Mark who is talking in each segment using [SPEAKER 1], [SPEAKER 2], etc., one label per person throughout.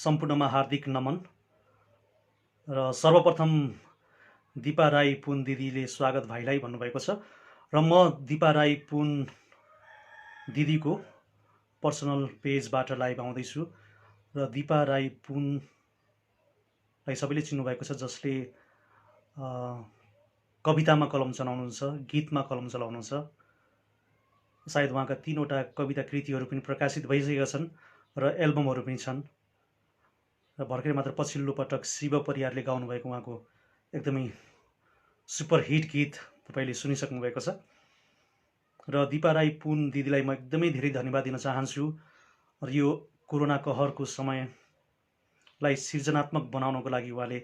[SPEAKER 1] सम्पूर्णमा हार्दिक नमन र सर्वप्रथम दिपा राई पुन दिदीले स्वागत भाइलाई भन्नुभएको छ र म दिपा राई पुन दिदीको पर्सनल पेजबाट लाइभ आउँदैछु र दिपा राई पुनलाई सबैले चिन्नुभएको छ, जसले कवितामा कलम चलाउनुहुन्छ, गीतमा कलम चलाउनुहुन्छ। सायद उहाँका 3वटा कविता कृतिहरू पनि प्रकाशित भइसकेका छन् र एल्बमहरू पनि छन्। र भर्खरै मात्र पछिल्लो पटक शिव परियारले गाउनुभएको उहाँको एकदमै सुपर हिट गीत तपाईँले सुनिसक्नु भएको छ। र दिपा राई पुन दिदीलाई म एकदमै धेरै धन्यवाद दिन चाहन्छु। र यो कोरोना कहरको समयलाई सृजनात्मक बनाउनको लागि उहाँले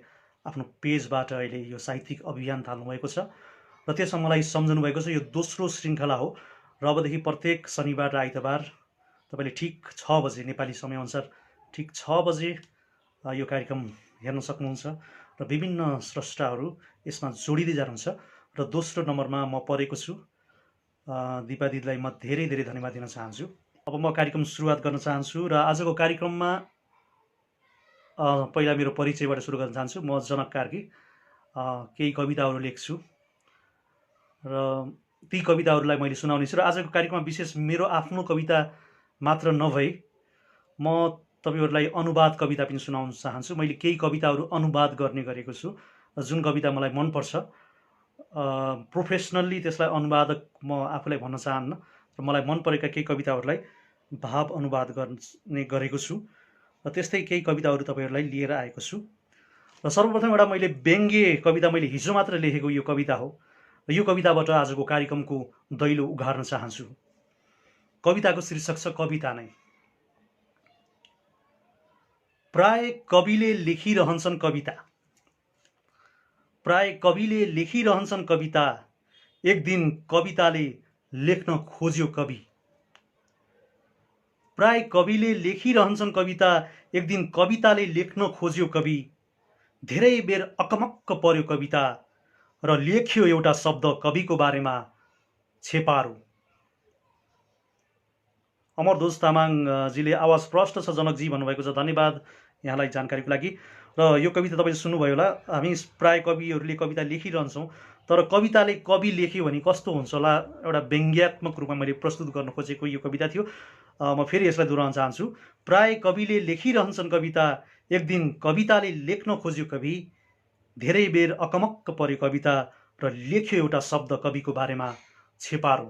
[SPEAKER 1] आफ्नो पेजबाट अहिले यो साहित्यिक अभियान थाल्नुभएको छ र त्यसमा मलाई सम्झनु भएको छ। यो दोस्रो श्रृङ्खला हो र अबदेखि प्रत्येक शनिबार र आइतबार तपाईँले ठिक 6 बजे नेपाली समयअनुसार ठिक 6 बजे यो कार्यक्रम हेर्न सक्नुहुन्छ र विभिन्न स्रष्टाहरू यसमा जोडिँदै जानुहुन्छ। र दोस्रो नम्बरमा म परेको छु। दिपा दिदीलाई म धेरै धेरै धन्यवाद दिन चाहन्छु। अब म कार्यक्रम सुरुवात गर्न चाहन्छु र आजको कार्यक्रममा पहिला मेरो परिचयबाट सुरु गर्न चाहन्छु। म जनक कार्की केही कविताहरू लेख्छु र ती कविताहरूलाई मैले सुनाउने छु। र आजको कार्यक्रममा विशेष मेरो आफ्नो कविता मात्र नभई म तपाईहरुलाई अनुवाद कविता पनि सुनाउन चाहन्छु। मैले केही कविताहरू अनुवाद गर्ने गरेको छु। जुन कविता मलाई मनपर्छ, प्रोफेसनल्ली त्यसलाई अनुवादक म आफूलाई भन्न चाहन्न र मलाई मन परेका केही कविताहरूलाई भाव अनुवाद गर्ने गरेको छु र त्यस्तै केही कविताहरू तपाईहरुलाई लिएर आएको छु। र सर्वप्रथम एउटा मैले व्यङ्ग्य कविता मैले हिजो मात्र लेखेको यो कविता हो र यो कविताबाट आजको कार्यक्रमको दैलो उघार्न चाहन्छु। कविताको शीर्षक छ कविता नै। प्राय कविले लेखिरहन्छन् कविता, प्राय कविले लेखिरहन्छन् कविता, एक दिन कविताले लेख्न खोज्यो कवि। प्राय कविले लेखिरहन्छन् कविता, एक दिन कविताले लेख्न खोज्यो कवि। धेरै बेर अकमक्क पर्यो कविता र लेख्यो एउटा शब्द कविको बारेमा, छेपारो। अमरध्वज तामाङजीले आवाज प्रष्ट छ जनकजी भन्नुभएको छ, धन्यवाद यहाँलाई जानकारीको लागि। र यो कविता तपाईँले सुन्नुभयो होला। हामी प्राय कविहरूले कविता लेखिरहन्छौँ, तर कविताले कवि लेख्यो भने कस्तो हुन्छ होला, एउटा व्यङ्ग्यात्मक रूपमा मैले प्रस्तुत गर्न खोजेको यो कविता थियो। म फेरि यसलाई दोहोऱ्याउन चाहन्छु। प्राय कविले लेखिरहन्छन् कविता, एक दिन कविताले लेख्न खोज्यो कवि। धेरै बेर अकमक्क पर्यो कविता र लेख्यो एउटा शब्द कविको बारेमा, छेपारो।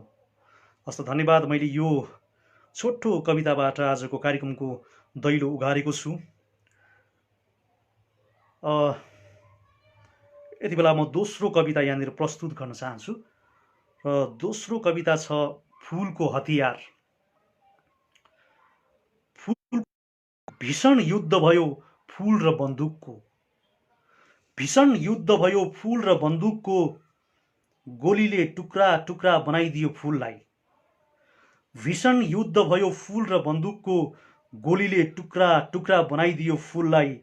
[SPEAKER 1] हस् त, धन्यवाद। मैले यो छोटो कविताबाट आजको कार्यक्रमको दैलो उघारेको छु। यति बेला म दोस्रो कविता यहाँनिर प्रस्तुत गर्न चाहन्छु र दोस्रो कविता छ फुलको हतियार। फुल भीषण युद्ध भयो फुल र बन्दुकको, भीषण युद्ध भयो फुल र बन्दुकको, गोलीले टुक्रा टुक्रा बनाइदियो फुललाई। भीषण युद्ध भयो फुल र बन्दुकको, गोलीले टुक्रा टुक्रा बनाइदियो फुललाई।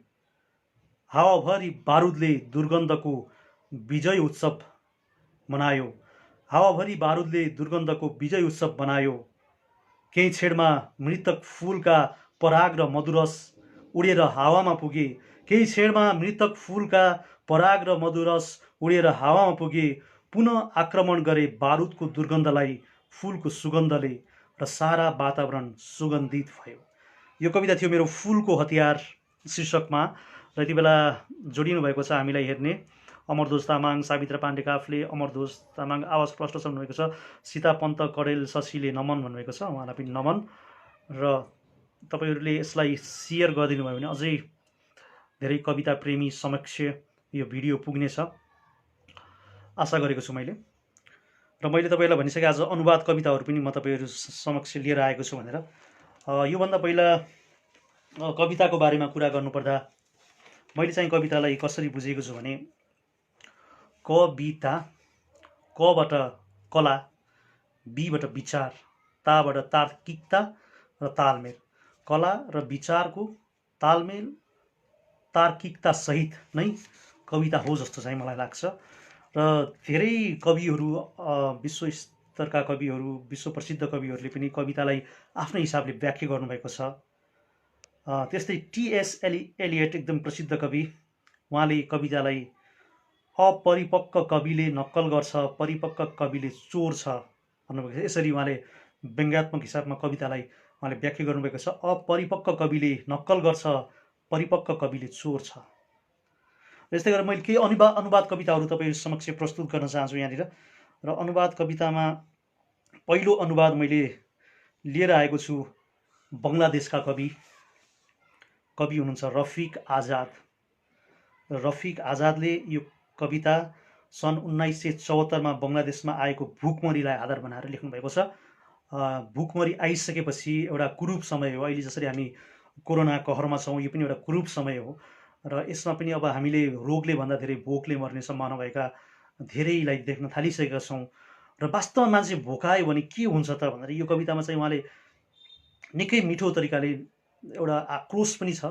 [SPEAKER 1] हावाभरि बारुदले दुर्गन्धको विजय उत्सव मनायो, हावाभरि बारुदले दुर्गन्धको विजय उत्सव बनायो। केही छेडमा मृतक फुलका पराग र मधुरस उडेर हावामा पुगे, केही छेडमा मृतक फुलका पराग र मधुरस उडेर हावामा पुगे। पुनः आक्रमण गरे बारुदको दुर्गन्धलाई फुलको सुगन्धले र सारा वातावरण सुगन्धित भयो। यो कविता थियो मेरो फुलको हतियार शीर्षकमा। र यति बेला जोडिनु भएको छ हामीलाई हेर्ने अमरध्वज तामाङ, सावित्र पाण्डे काफले, अमरध्वज तामाङ आवाज प्रष्ट छ भन्नुभएको छ, सीता पन्त कडेल शशीले नमन भन्नुभएको छ, उहाँलाई पनि नमन। र तपाईँहरूले यसलाई सेयर गरिदिनु भयो भने अझै धेरै कविता प्रेमी समक्ष यो भिडियो पुग्नेछ आशा गरेको छु मैले। र मैले तपाईँलाई भनिसकेँ आज अनुवाद कविताहरू पनि म तपाईँहरू समक्ष लिएर आएको छु भनेर। योभन्दा पहिला कविताको बारेमा कुरा गर्नुपर्दा मैले चाहिँ कवितालाई कसरी बुझेको छु भने, कविता कबाट कला, बीबाट विचार, ताबाट तार्किकता र तालमेल। कला र विचारको तालमेल तार्किकता सहित नै कविता हो जस्तो चाहिँ मलाई लाग्छ। र धेरै कविहरू, विश्व स्तरका कविहरू, विश्व प्रसिद्ध कविहरूले पनि कवितालाई आफ्नै हिसाबले व्याख्या गर्नुभएको छ। त्यस्तै टिएस एलियट एकदम प्रसिद्ध कवि, उहाँले कवितालाई अपरिपक्व कविले नक्कल गर्छ, परिपक्व कविले चोर छ भन्नुभएको छ। यसरी उहाँले व्यङ्ग्यात्मक हिसाबमा कवितालाई उहाँले व्याख्या गर्नुभएको छ। अपरिपक्व कविले नक्कल गर्छ, परिपक्व कविले चोर छ। यस्तै गरेर मैले केही अनुवाद कविताहरू तपाईँ समक्ष प्रस्तुत गर्न चाहन्छु यहाँनिर। र अनुवाद कवितामा पहिलो अनुवाद मैले लिएर आएको छु बङ्गलादेशका कवि हुनुहुन्छ रफिक आजाद। रफिक आजादले यो कविता सन् 1974 बङ्गलादेशमा आएको भुकमरीलाई आधार बनाएर लेख्नुभएको छ। भुकमरी आइसकेपछि एउटा कुरूप समय हो। अहिले जसरी हामी कोरोना कहरमा छौँ, यो पनि एउटा कुरूप समय हो र यसमा पनि अब हामीले रोगले भन्दा धेरै भोकले मर्ने सम्भावना भएका धेरैलाई देख्न थालिसकेका छौँ। र वास्तवमा मान्छे भोकायो भने के हुन्छ त भनेर यो कवितामा चाहिँ उहाँले निकै मिठो तरिकाले एउटा आक्रोश पनि छ,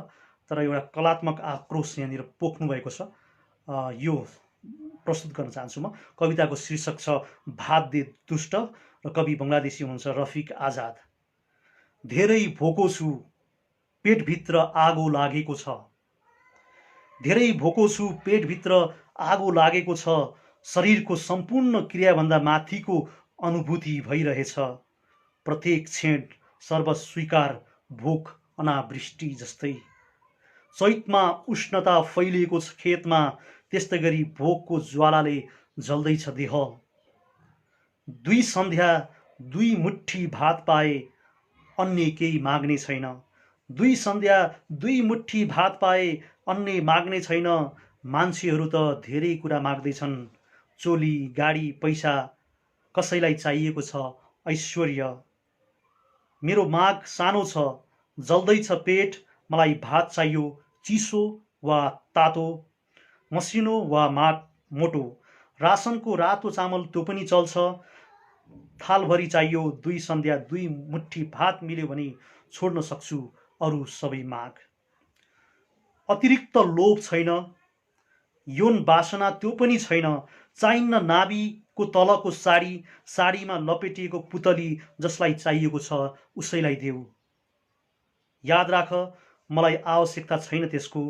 [SPEAKER 1] तर एउटा कलात्मक आक्रोश यहाँनिर पोख्नु भएको छ। यो प्रस्तुत गर्न चाहन्छु म। कविताको शीर्षक छ भात दे दुष्ट र कवि बङ्गलादेशी हुनुहुन्छ रफिक आजाद। धेरै भोको छु, पेटभित्र आगो लागेको छ। धेरै भोको छु, पेटभित्र आगो लागेको छ। शरीरको सम्पूर्ण क्रियाभन्दा माथिको अनुभूति भइरहेछ। प्रत्येक क्षण सर्वस्वीकार भोक अनावृष्टि जस्तै। चैतमा उष्णता फैलिएको छ खेतमा, त्यस्तै गरी भोकको ज्वालाले जल्दैछ देह। दुई सन्ध्या दुई मुठी भात पाए, अन्य केही माग्ने छैन। दुई सन्ध्या दुई मुठी भात पाए, अन्य माग्ने छैन। मान्छेहरू त धेरै कुरा माग्दैछन्, चोली, गाडी, पैसा। कसैलाई चाहिएको छ ऐश्वर्य। मेरो माग सानो छ, जल्दैछ पेट। मलाई भात चाहियो, चिसो वा तातो, मसिनो वा मोटो। रासनको रातो चामल त्यो पनि चल्छ। थालभरि चाहियो, दुई सन्ध्या दुई मुठी भात मिल्यो भने छोड्न सक्छु अरू सबै माग। अतिरिक्त लोभ छैन, यौन वासना त्यो पनि छैन। चाहिन्न नाभिको तलको साडी, साडीमा लपेटिएको पुतली। जसलाई चाहिएको छ उसैलाई देऊ। याद राख, मलाई आवश्यकता छैन त्यसको।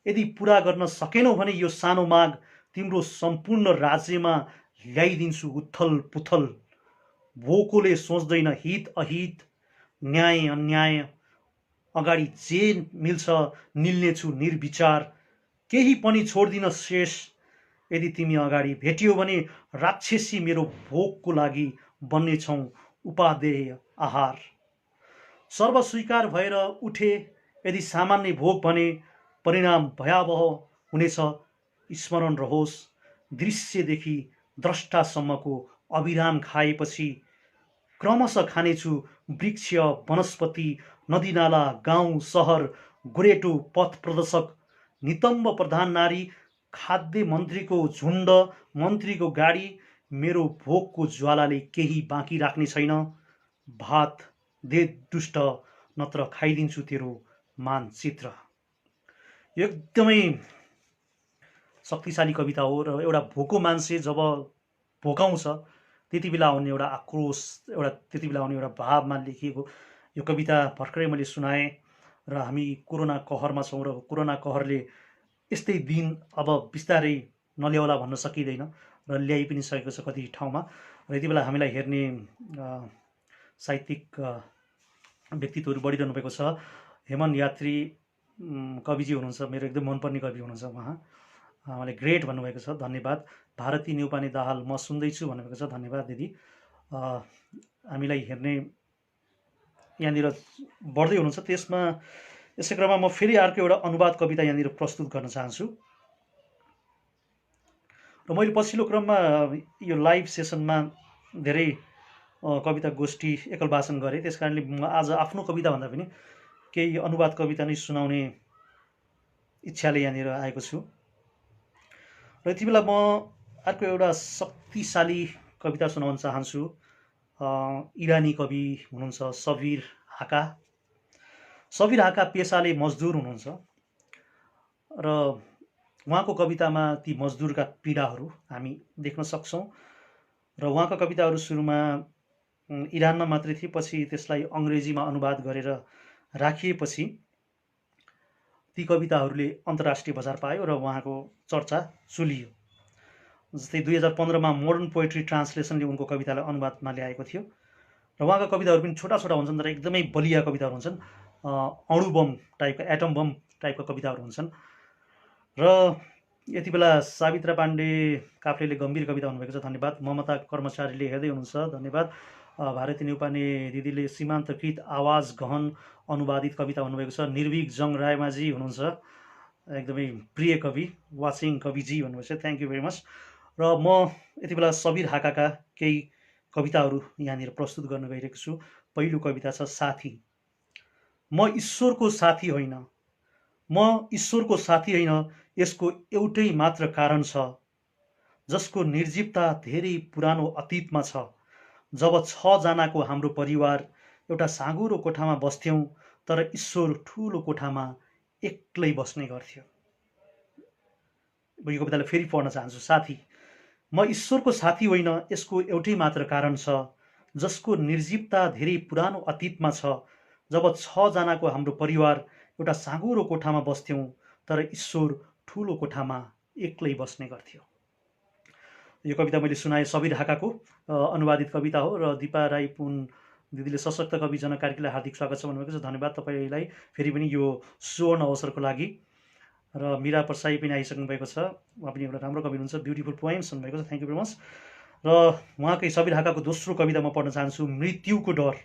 [SPEAKER 1] यदि पुरा गर्न सकेनौ भने यो सानो माग तिम्रो सम्पूर्ण राज्यमा ल्याइदिन्छु उथल पुथल। भोकोले सोच्दैन हित अहित, न्याय अन्याय। अगाडि जे मिल्छ निल्नेछु निर्विचार। केही पनि छोड्दिन शेष। यदि तिमी अगाडि भेटियो भने राक्षसी मेरो भोकको लागि बन्नेछौ उपादेय आहार। सर्वस्वीकार भएर उठे यदि सामान्य भोक भने परिणाम भयावह हुनेछ। स्मरण रहोस्, दृश्यदेखि द्रष्टासम्मको अविराम खाएपछि क्रमशः खानेछु वृक्ष, वनस्पति, नदीनाला, गाउँ, सहर, गोरेटो, पथ प्रदर्शक, नितम्ब प्रधान नारी, खाद्य मन्त्रीको झुण्ड, मन्त्रीको गाडी। मेरो भोकको ज्वालाले केही बाँकी राख्ने छैन। भात दे दुष्ट, नत्र खाइदिन्छु तेरो मानचित्र। यो एकदमै शक्तिशाली कविता हो र एउटा भोको मान्छे जब भोकाउँछ त्यति बेला आउने एउटा आक्रोश, एउटा त्यति बेला आउने एउटा भावमा लेखिएको यो कविता भर्खरै मैले सुनाएँ। र हामी कोरोना कहरमा छौँ र कोरोना कहरले यस्तै दिन अब बिस्तारै नल्याउला भन्न सकिँदैन र ल्याइ पनि सकेको छ कति ठाउँमा। र यति बेला हामीलाई हेर्ने साहित्यिक व्यक्तित्वहरू बढिरहनु भएको छ। हेमन यात्री कविजी हुनुहुन्छ, मेरो एकदम मनपर्ने कवि हुनुहुन्छ। उहाँले ग्रेट भन्नुभएको छ, धन्यवाद। भारती न्युपाने दाहाल म सुन्दैछु भन्नुभएको छ, धन्यवाद दिदी। हामीलाई हेर्ने यहाँनिर बढ्दै हुनुहुन्छ। त्यसमा यसै क्रममा म फेरि अर्को एउटा अनुवाद कविता यहाँनिर प्रस्तुत गर्न चाहन्छु। र मैले पछिल्लो क्रममा यो लाइभ सेसनमा धेरै कविता गोष्ठी एकल वाचन गरेँ। त्यस कारणले म आज आफ्नो कविता भन्दा पनि केही अनुवाद कविता नै सुनाउने इच्छाले यहाँनिर आएको छु। र यति बेला म अर्को एउटा शक्तिशाली कविता सुनाउन चाहन्छु। इरानी कवि हुनुहुन्छ सबिर हाका। सबिर हाका पेसाले मजदुर हुनुहुन्छ र उहाँको कवितामा ती मजदुरका पीडाहरू हामी देख्न सक्छौँ। र उहाँका कविताहरू सुरुमा इरानमा मात्रै थिए, पछि त्यसलाई अङ्ग्रेजीमा अनुवाद गरेर राखिएपछि ती कविताहरूले अन्तर्राष्ट्रिय बजार पायो र उहाँको चर्चा चुलियो। जस्तै 2015मा मोडर्न पोएट्री ट्रान्सलेसनले उनको कवितालाई अनुवादमा ल्याएको थियो र उहाँका कविताहरू पनि छोटा छोटा हुन्छन् तर एकदमै बलिया कविताहरू हुन्छन्। अणु बम टाइपका, एटम बम टाइपका कविताहरू हुन्छन्। र यति बेला सावित्रा पाण्डे काफ्लेले गम्भीर कविता भन्नुभएको छ, धन्यवाद। ममता कर्मचारीले हेर्दै हुनुहुन्छ, धन्यवाद। भारती न्युपाने दिदीले सीमान्तकृत आवाज गहन अनुवादित कविता भन्नुभएको छ। निर्भीक जङ रायमाझी हुनुहुन्छ, एकदमै प्रिय कवि, वाचिङ कविजी भन्नुभएको छ, थ्याङ्क यू भेरी मच। र म यति बेला सबीर हाकाका केही कविताहरू यहाँनिर प्रस्तुत गर्न गइरहेको छु। पहिलो कविता छ साथी। म ईश्वरको साथी होइन, म ईश्वरको साथी होइन, यसको एउटै मात्र कारण छ, जसको निर्जीवता धेरै पुरानो अतीतमा छ। जब 6 जनाको हाम्रो परिवार एउटा साँघुरो कोठामा बस्थ्यौँ, तर ईश्वर ठुलो कोठामा एक्लै बस्ने गर्थ्यो। यो कवितालाई फेरि पढ्न चाहन्छु। साथी। म ईश्वरको साथी होइन, यसको एउटै मात्र कारण छ, जसको निर्जीवता धेरै पुरानो अतीतमा छ। जब 6 जनाको हाम्रो परिवार एउटा साँघुरो कोठामा बस्थ्यौँ, तर ईश्वर ठुलो कोठामा एक्लै बस्ने गर्थ्यो। यो कविता मैले सुनाएँ, सबीर हाकाको अनुवादित कविता हो। र दिपा राई पुन दिदीले सशक्त कवि जनक कार्कीलाई हार्दिक स्वागत छ भन्नुभएको छ, धन्यवाद तपाईँलाई फेरि पनि यो सुवर्ण अवसरको लागि। र मीरा परसाई पनि आइसक्नु भएको छ, उहाँ पनि एउटा राम्रो कवि हुनुहुन्छ, ब्युटिफुल पोएम्स भन्नुभएको छ, थ्याङ्क यू भेरी मच। र उहाँकै सबीर हाकाको दोस्रो कविता म पढ्न चाहन्छु, मृत्युको डर।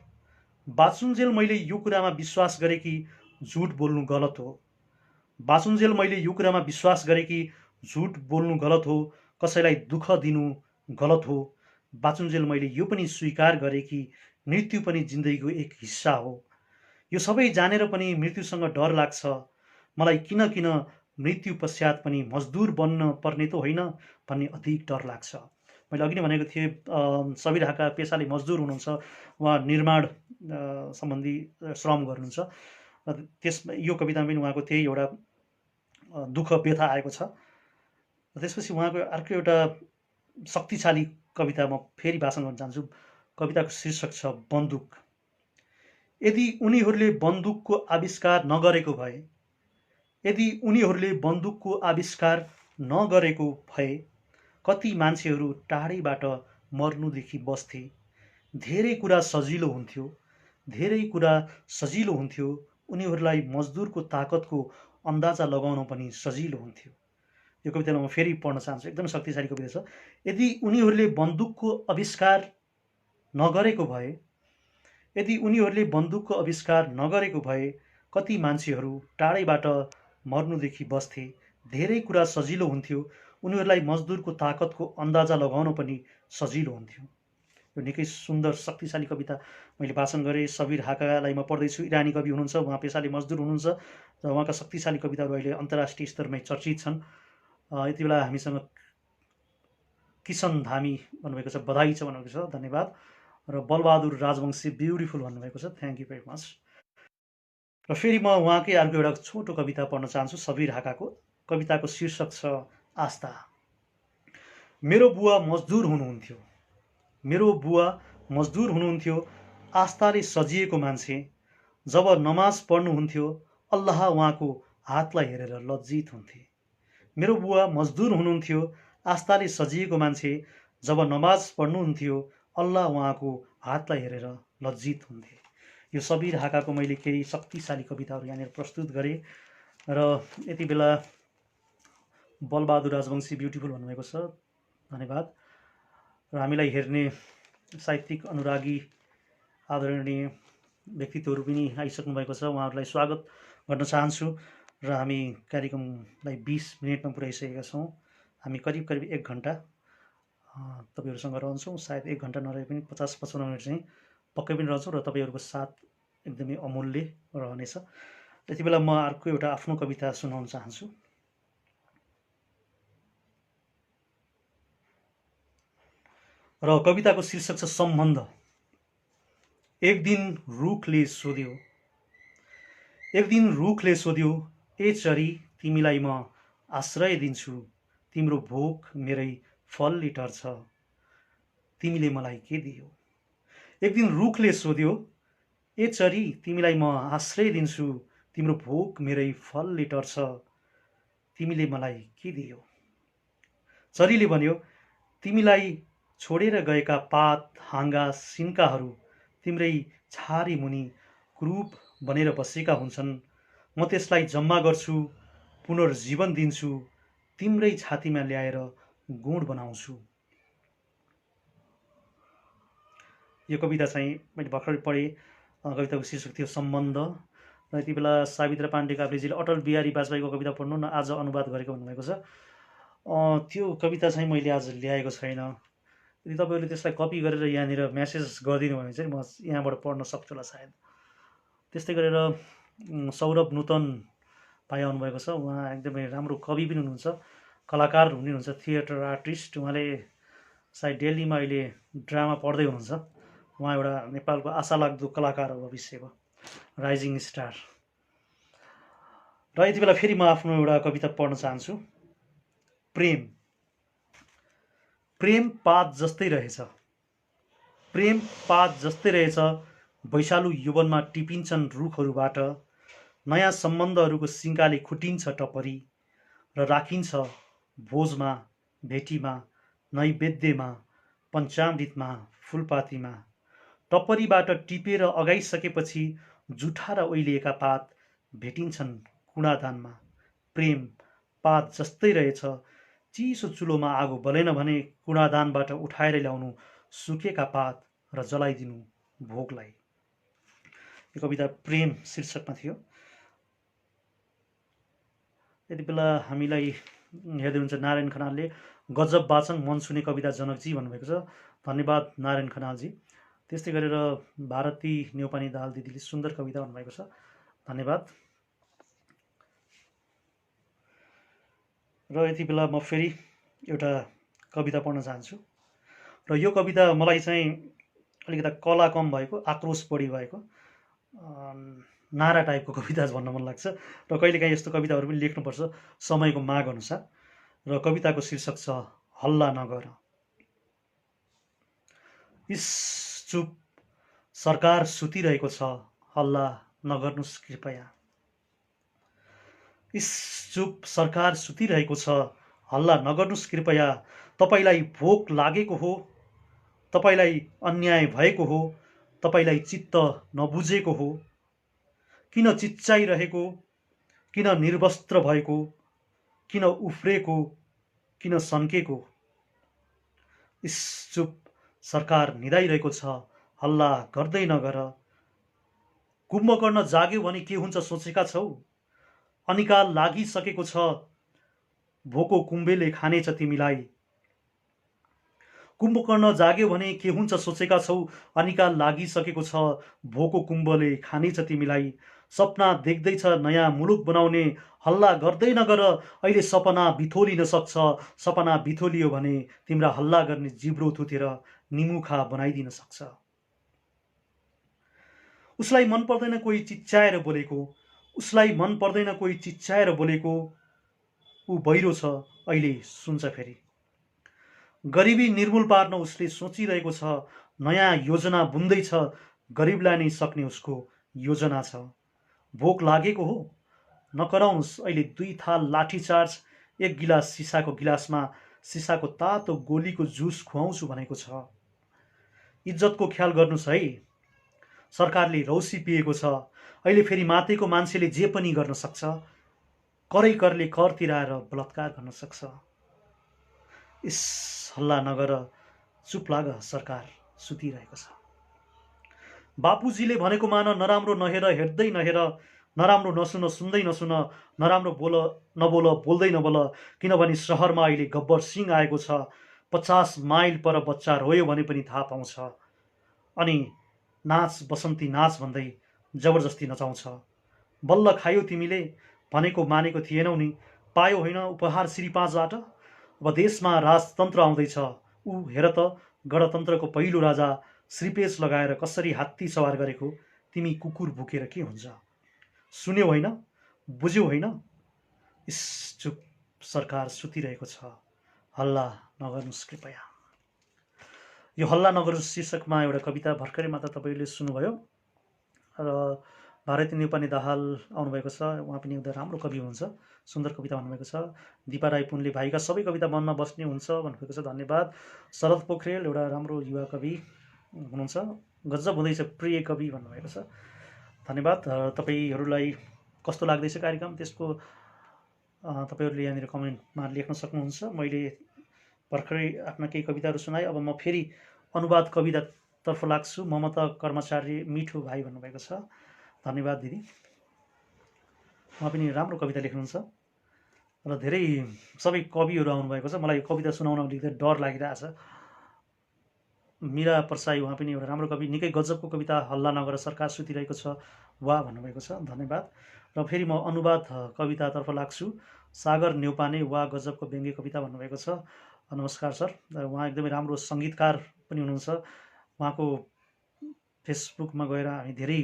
[SPEAKER 1] बाँचुन्जेल मैले यो कुरामा विश्वास गरेँ कि झुट बोल्नु गलत हो। बाँचुन्जेल मैले यो कुरामा विश्वास गरेँ कि झुट बोल्नु गलत हो, कसैलाई दुःख दिनु गलत हो। बाँचुन्जेल मैले यो पनि स्वीकार गरेँ कि मृत्यु पनि जिन्दगीको एक हिस्सा हो। यो सबै जानेर पनि मृत्युसँग डर लाग्छ मलाई, किन किन मृत्यु पश्चात पनि मजदुर बन्न पर्ने त होइन भन्ने अधिक डर लाग्छ। मैले अघि नै भनेको थिएँ, सबीर हाका पेसाले मजदुर हुनुहुन्छ, उहाँ निर्माण सम्बन्धी श्रम गर्नुहुन्छ। त्यसमा यो कवितामा पनि उहाँको त्यही एउटा दुःख व्यथा आएको छ। त्यसपछि उहाँको अर्को एउटा शक्तिशाली कविता म फेरि भाषण गर्न चाहन्छु। कविताको शीर्षक छ बन्दुक। यदि उनीहरूले बन्दुकको आविष्कार नगरेको भए, यदि उनीहरूले बन्दुकको आविष्कार नगरेको भए, कति मान्छेहरू टाढैबाट मर्नुदेखि बस्थे। धेरै कुरा सजिलो हुन्थ्यो, धेरै कुरा सजिलो हुन्थ्यो। उनीहरूलाई मजदुरको ताकतको अन्दाजा लगाउन पनि सजिलो हुन्थ्यो। यो कवितालाई म फेरि पढ्न चाहन्छु, एकदम शक्तिशाली कविता छ। यदि उनीहरूले बन्दुकको आविष्कार नगरेको भए, यदि उनीहरूले बन्दुकको आविष्कार नगरेको भए, कति मान्छेहरू टाढैबाट मर्नुदेखि बस्थे। धेरै कुरा सजिलो हुन्थ्यो, उनीहरूलाई मजदुरको ताकतको अन्दाजा लगाउन पनि सजिलो हुन्थ्यो। यो निकै सुन्दर शक्तिशाली कविता मैले वाचन गरेँ। सबीर हाकालाई म पढ्दैछु, इरानी कवि हुनुहुन्छ, उहाँ पेसाले मजदुर हुनुहुन्छ र उहाँका शक्तिशाली कविताहरू अहिले अन्तर्राष्ट्रिय स्तरमै चर्चित छन्। यति बेला हामीसँग किसन धामी भन्नुभएको छ, बधाई छ भन्नुभएको छ, धन्यवाद। र बलबहादुर राजवंशी ब्युटिफुल भन्नुभएको छ, थ्याङ्क यू भेरी मच। र फेरि म उहाँकै अर्को एउटा छोटो कविता पढ्न चाहन्छु, सबीर हाकाको। कविताको शीर्षक छ आस्था। मेरो बुवा मजदुर हुनुहुन्थ्यो, मेरो बुवा मजदुर हुनुहुन्थ्यो, आस्थाले सजिएको मान्छे। जब नमाज पढ्नुहुन्थ्यो, अल्लाह उहाँको हातलाई हेरेर लज्जित हुन्थे। मेरो बुवा मजदुर हुनुहुन्थ्यो, आस्थाले सजिएको मान्छे। जब नमाज पढ्नुहुन्थ्यो, अल्लाह उहाँको हातलाई हेरेर लज्जित हुन्थे। यो सबीर हाकाको मैले केही शक्तिशाली कविताहरू यहाँनिर प्रस्तुत गरेँ। र यति बेला बलबहादुर राजवंशी ब्युटिफुल भन्नुभएको छ, धन्यवाद। र हामीलाई हेर्ने साहित्यिक अनुरागी आदरणीय व्यक्तित्वहरू पनि आइसक्नु भएको छ, उहाँहरूलाई स्वागत गर्न चाहन्छु। र हामी कार्यक्रमलाई 20 मिनटमा पुर्याइसकेका छौँ। हामी करिब करिब 1 घन्टा तपाईँहरूसँग रहन्छौँ, सायद 1 घन्टा नरहे पनि 50-55 मिनट चाहिँ पक्कै पनि रहन्छौँ। र तपाईँहरूको साथ एकदमै अमूल्य रहनेछ। यति बेला म अर्को एउटा आफ्नो कविता सुनाउन चाहन्छु। र कविताको शीर्षक छ सम्बन्ध। एक दिन रुखले सोध्यो, एक दिन रुखले सोध्यो, ए चरी तिमीलाई म आश्रय दिन्छु, तिम्रो भोक मेरै फलले टर्छ, तिमीले मलाई के दियो। एक दिन रुखले सोध्यो, ए चरी तिमीलाई म आश्रय दिन्छु, तिम्रो भोक मेरै फलले टर्छ, तिमीले मलाई के दियौ? चरीले भन्यो, तिमीलाई छोडेर गएका पात, हाँगा, सिन्काहरू तिम्रै छारी मुनि कुरूप बनेर बसेका हुन्छन्। म त्यसलाई जम्मा गर्छु, पुनर्जीवन दिन्छु, तिम्रै छातीमा ल्याएर गुण बनाउँछु। यो कविता चाहिँ मैले भर्खरै पढेँ। कविताको शीर्षक थियो सम्बन्ध। र यति बेला सावित्र पाण्डे काफ्लेजीले अटल बिहारी वाजपेयीको कविता पढ्नु न, आज अनुवाद गरेको भन्नुभएको छ। त्यो कविता चाहिँ मैले आज ल्याएको छैन। यदि तपाईँहरूले त्यसलाई कपी गरेर यहाँनिर म्यासेज गरिदिनु भयो भने चाहिँ म यहाँबाट पढ्न सक्छु होला सायद। त्यस्तै गरेर सौरभ नूतन भाइ आउनुभएको छ। उहाँ एकदमै राम्रो कवि पनि हुनुहुन्छ, कलाकार पनि हुनुहुन्छ, थिएटर आर्टिस्ट। उहाँले सायद दिल्लीमा अहिले ड्रामा पढ्दै हुनुहुन्छ। उहाँ एउटा नेपालको आशालाग्दो कलाकार हो, भविष्यको राइजिङ स्टार। र यति बेला फेरि म आफ्नो एउटा कविता पढ्न चाहन्छु। प्रेम। प्रेम पात जस्तै रहेछ, प्रेम पात जस्तै रहेछ, वैशालु यौवनमा टिपिन्छन् रुखहरूबाट। नयाँ सम्बन्धहरूको सिङ्काले खुटिन्छ टपरी र राखिन्छ भोजमा, भेटीमा, नैवेद्यमा, पञ्चामृतमा, फुलपातीमा। टप्परीबाट टिपेर अगाइसकेपछि जुठा र ओइलिएका पात भेटिन्छन् कुडादानमा। प्रेम पात जस्तै रहेछ, चिसो चुलोमा आगो बलेन भने कुडादानबाट उठाएर ल्याउनु सुकेका पात र जलाइदिनु भोगलाई। यो कविता प्रेम शीर्षकमा थियो। यति बेला हामीलाई हेर्दै हुनुहुन्छ नारायण खनालले, गजब वाचन, मन छुने कविता जनकजी भन्नुभएको छ। धन्यवाद नारायण खनालजी। त्यस्तै गरेर भारती नेउपानी दाहाल दिदीले सुन्दर कविता भन्नुभएको छ, धन्यवाद। र यति बेला म फेरि एउटा कविता पढ्न चाहन्छु। र यो कविता मलाई चाहिँ अलिकति कला कम भएको, आक्रोश बढी भएको, नारा टाइपको कविता भन्न मन लाग्छ। र कहिलेकाहीँ यस्तो कविताहरू पनि लेख्नुपर्छ समयको माग अनुसार। र कविताको शीर्षक छ हल्ला नगर। इस चुप, सरकार सुतिरहेको छ, हल्ला नगर्नुस् कृपया। इस चुप, सरकार सुतिरहेको छ, हल्ला नगर्नुस् कृपया। तपाईँलाई भोक लागेको हो, तपाईँलाई अन्याय भएको हो, तपाईँलाई चित्त नबुझेको हो। किन चिच्चाइरहेको, किन निर्वस्त्र भएको, किन उफ्रेको, किन सन्केको। इस चुप, सरकार निदाइरहेको छ, हल्ला गर्दै नगर। कुम्भकर्ण जाग्यो भने के हुन्छ सोचेका छौ? अनिकाल लागिसकेको छ, भोको कुम्भेले खानेछ तिमीलाई। कुम्भकर्ण जाग्यो भने के हुन्छ सोचेका छौ? अनिकाल लागिसकेको छ, भोको कुम्भले खानेछ तिमीलाई। सपना देख्दैछ नयाँ मुलुक बनाउने, हल्ला गर्दै नगर, अहिले सपना बिथोलिन सक्छ। सपना बिथोलियो भने तिम्रा हल्ला गर्ने जिब्रो थुतेर निमुखा बनाइदिन सक्छ। उसलाई मन पर्दैन कोही चिच्चाएर बोलेको, उसलाई मन पर्दैन कोही चिच्चाएर बोलेको। ऊ बहिरो छ, अहिले सुन्छ फेरि। गरिबी निर्मूल पार्न उसले सोचिरहेको छ, नयाँ योजना बुन्दैछ, गरिबलाई नै सक्ने उसको योजना छ। भोक लागेको हो, नकराउनुस् अहिले 2 थाल लाठी चार्ज, 1 गिलास सिसाको गिलासमा सिसाको तातो गोलीको जुस खुवाउँछु भनेको छ। इज्जतको ख्याल गर्नुस् है, सरकारले रौसी पिएको छ, अहिले फेरि मातेको मान्छेले जे पनि गर्न सक्छ। करै करले कर तिराएर बलात्कार गर्न सक्छ। इस हल्ला नगर, चुप लाग, सरकार सुतिरहेको छ। बापुजीले भनेको मान, नराम्रो नहेर हेर्दै नहेर, नराम्रो नसुन सुन्दै नसुन, नराम्रो बोल नबोल बोल्दै नबोल, किनभने सहरमा अहिले गब्बर सिंह आएको छ। 50 माइल पर बच्चा रोयो भने पनि थाहा पाउँछ, अनि नाच बसन्ती नाच भन्दै जबरजस्ती नचाउँछ। बल्ल खायो तिमीले, भनेको मानेको थिएनौ नि, पायो होइन उपहार श्री 5बाट। अब देशमा राजतन्त्र आउँदैछ, ऊ हेर त गणतन्त्रको पहिलो राजा श्रीपेश लगाएर कसरी हात्ती सवार गरेको। तिमी कुकुर भुकेर के हुन्छ? सुन्यौ होइन, बुझ्यौ होइन? इस चुप, सरकार सुतिरहेको छ, हल्ला नगर्नुस् कृपया। यो हल्ला नगर्नुस् शीर्षकमा एउटा कविता भर्खरै मात्र तपाईँले सुन्नुभयो। र भारती नेपाली दाहाल आउनुभएको छ, उहाँ पनि एउटा राम्रो कवि हुनुहुन्छ, सुन्दर कविता भन्नुभएको छ। दिपा राई पुनले भाइका सबै कविता मनमा बस्ने हुन्छ भन्नुभएको छ, धन्यवाद। शरद पोखरेल एउटा राम्रो युवा कवि हुनुहुन्छ, गजब हुँदैछ प्रिय कवि भन्नुभएको छ, धन्यवाद। तपाईँहरूलाई कस्तो लाग्दैछ कार्यक्रम त्यसको तपाईँहरूले यहाँनिर कमेन्टमा लेख्न सक्नुहुन्छ। मैले भर्खरै आफ्ना केही कविताहरू सुनाएँ, अब म फेरि अनुवाद कवितातर्फ लाग्छु। ममता कर्मचारी मिठो भाइ भन्नुभएको छ, धन्यवाद दिदी, उहाँ पनि राम्रो कविता लेख्नुहुन्छ र धेरै सबै कविहरू आउनुभएको छ। मलाई कविता सुनाउन अलिकति डर लागिरहेछ। मीरा परसाई उहाँ पनि एउटा राम्रो कवि, निकै गजबको कविता, हल्ला नगर सरकार सुतिरहेको छ वा भन्नुभएको छ, धन्यवाद। र फेरि म अनुवाद कवितातर्फ लाग्छु। सागर न्यौपाने वा गजबको व्यङ्ग्य कविता भन्नुभएको छ, नमस्कार सर। उहाँ एकदमै राम्रो सङ्गीतकार पनि हुनुहुन्छ, उहाँको फेसबुकमा गएर हामी धेरै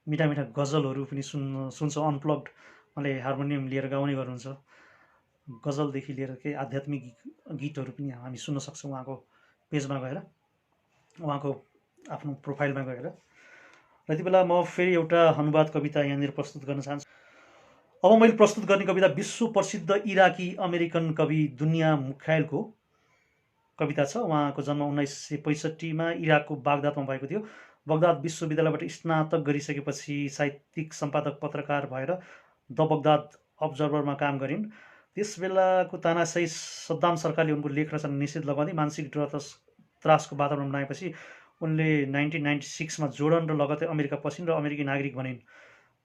[SPEAKER 1] मिठा मिठा गजलहरू पनि सुन्छौँ, अनप्लग्ड, उहाँले हार्मोनियम लिएर गाउने गर्नुहुन्छ, गजलदेखि लिएर केही आध्यात्मिक गीतहरू पनि हामी सुन्न सक्छौँ उहाँको पेजमा गएर, उहाँको आफ्नो प्रोफाइलमा गएर। र यति बेला म फेरि एउटा अनुवाद कविता यहाँनिर प्रस्तुत गर्न चाहन्छु। अब मैले प्रस्तुत गर्ने कविता विश्व प्रसिद्ध इराकी अमेरिकन कवि दुनिया मुखायलको कविता छ। उहाँको जन्म 1965मा इराकको बागदादमा भएको थियो। बगदाद विश्वविद्यालयबाट स्नातक गरिसकेपछि साहित्यिक सम्पादक पत्रकार भएर द बगदाद अब्जर्भरमा काम गरिन्। त्यस बेलाको तानाशाही सद्दाम सरकारले उनको लेख रचना निषेध लगाउँदै मानसिक त्रासको वातावरण बनाएपछि उनले 1996मा जोर्डन र लगतै अमेरिका पसिन् र अमेरिकी नागरिक बनिन्।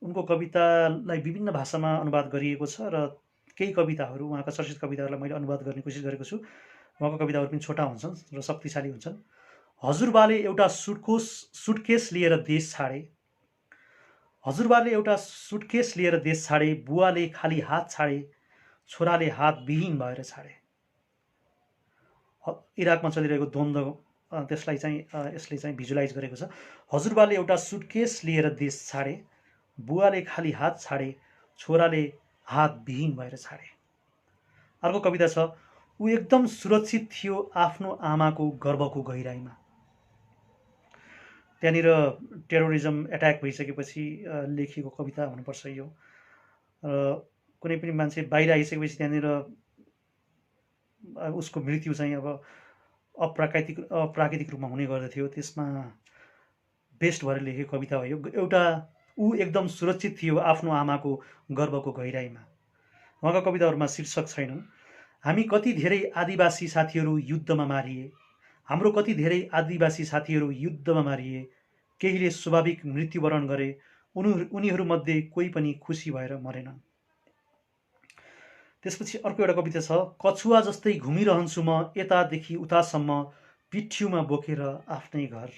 [SPEAKER 1] उनको कवितालाई विभिन्न भाषामा अनुवाद गरिएको छ र केही कविताहरू, उहाँका चर्चित कविताहरूलाई मैले अनुवाद गर्ने कोसिस गरेको छु। उहाँको कविताहरू पनि छोटा हुन्छन् र शक्तिशाली हुन्छन्। हजुरबाले एउटा सुटकेस लिएर देश छाडे, हजुरबाले एउटा सुटकेस लिएर देश छाडे, बुवाले खाली हात छाडे, छोराले हात विहीन भएर छाडे। इराकमा चलिरहेको द्वन्द्व त्यसलाई चाहिँ यसले चाहिँ भिजुलाइज गरेको छ। हजुरबाले एउटा सुटकेस लिएर देश छाडे, बुवाले खाली हात छाडे, छोराले हात विहीन भएर छाडे। अर्को कविता छ, ऊ एकदम सुरक्षित थियो आफ्नो आमाको गर्भको गहिराईमा। त्यहाँनिर टेरोरिजम एट्याक भइसकेपछि लेखिएको कविता हुनुपर्छ यो। कुनै पनि मान्छे बाहिर आइसकेपछि त्यहाँनिर उसको मृत्यु चाहिँ अब अप्राकृतिक रूपमा हुने गर्दथ्यो, त्यसमा बेस्ट भएर लेखेको कविता हो यो। एउटा ऊ एकदम सुरक्षित थियो आफ्नो आमाको गर्भको गहिराईमा। उहाँका कविताहरूमा शीर्षक छैनन्। हामी कति धेरै आदिवासी साथीहरू युद्धमा मारिए, हाम्रो कति धेरै आदिवासी साथीहरू युद्धमा मारिए, केहीले स्वाभाविक मृत्युवरण गरे, उनीहरूमध्ये कोही पनि खुसी भएर मरेनन्। त्यसपछि अर्को एउटा कविता छ, कछुवा जस्तै घुमिरहन्छु म यतादेखि उतासम्म, पिठ्युमा बोकेर आफ्नै घर।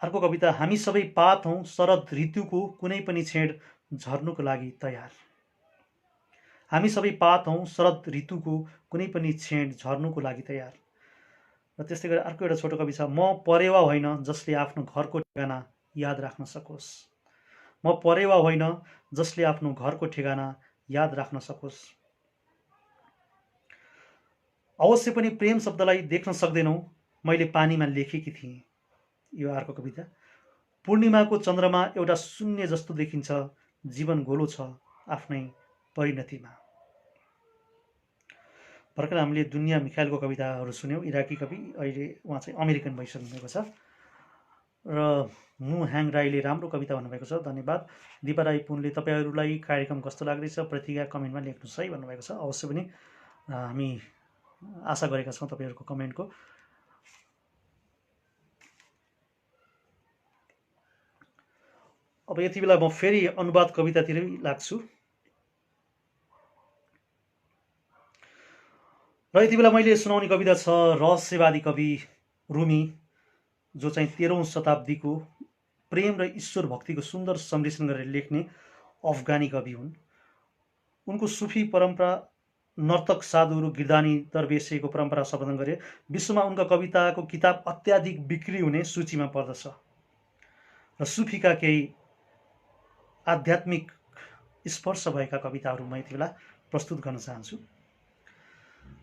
[SPEAKER 1] अर्को कविता, हामी सबै पात हौँ शरद ऋतुको कुनै पनि छेड झर्नुको लागि तयार। हामी सबै पात हौँ शरद ऋतुको कुनै पनि छेड झर्नुको लागि तयार। र त्यस्तै गरी अर्को एउटा छोटो कवि छ, म परेवा होइन जसले आफ्नो घरको ठेगाना याद राख्न सकोस्। म परेवा होइन जसले आफ्नो घरको ठेगाना याद राख्न सकोस्। अवश्य पनि प्रेम शब्दलाई देख्न सक्दैनौ, मैले पानीमा लेखेकी थिएँ। यो अर्को कविता, पूर्णिमाको चन्द्रमा एउटा शून्य जस्तो देखिन्छ, जीवन गोलो छ आफ्नै परिणतिमा। भर्खर हामीले दुनिया मुखायलको कविताहरू सुन्यौँ, इराकी कवि, अहिले उहाँ चाहिँ अमेरिकन भइसक्नु भएको छ। र मु ह्याङ राईले राम्रो कविता भन्नुभएको छ, धन्यवाद। दिपा राई पुनले तपाईँहरूलाई कार्यक्रम कस्तो लाग्दैछ प्रतिक्रिया कमेन्टमा लेख्नुहोस् है भन्नुभएको छ। अवश्य पनि हामी आशा गरेका छौँ तपाईँहरूको कमेन्टको। अब यति बेला म फेरि अनुवाद कवितातिरै लाग्छु। र यति बेला मैले सुनाउने कविता छ रहस्यवादी कवि रुमी, जो चाहिँ 13औं शताब्दीको प्रेम र ईश्वर भक्तिको सुन्दर सम्मिश्रण गरेर लेख्ने अफगानी कवि हुन्। उनको सुफी परम्परा, नर्तक साधुहरू, गिर्दानी दरवेशको परम्परा सम्बोधन गरे। विश्वमा उनका कविताको किताब अत्याधिक बिक्री हुने सूचीमा पर्दछ। र सुफीका केही आध्यात्मिक स्पर्श भएका कविताहरू म यति बेला प्रस्तुत गर्न चाहन्छु।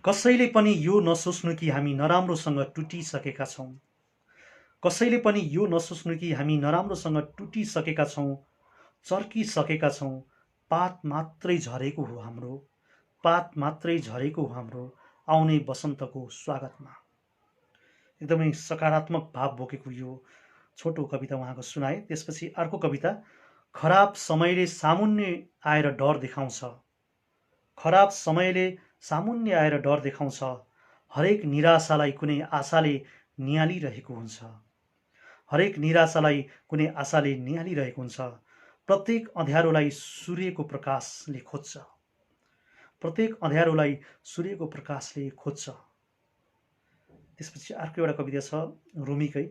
[SPEAKER 1] कसैले पनि यो नसोच्नु कि हामी नराम्रोसँग टुटिसकेका छौँ। कसैले पनि यो नसोच्नु कि हामी नराम्रोसँग टुटिसकेका छौँ, चर्किसकेका छौँ। पात मात्रै झरेको हो हाम्रो, पात मात्रै झरेको हो हाम्रो आउने वसन्तको स्वागतमा। एकदमै सकारात्मक भाव बोकेको यो छोटो कविता उहाँको सुनाए। त्यसपछि अर्को कविता, खराब समयले सामुन्ने आएर डर देखाउँछ। खराब समयले सामुन्ने आएर डर देखाउँछ। हरेक निराशालाई कुनै आशाले नियालिरहेको हुन्छ। हरेक निराशालाई कुनै आशाले नियालिरहेको हुन्छ। प्रत्येक अँध्यारोलाई सूर्यको प्रकाशले खोज्छ। प्रत्येक अँध्यारोलाई सूर्यको प्रकाशले खोज्छ। त्यसपछि अर्को एउटा कविता छ रुमीकै,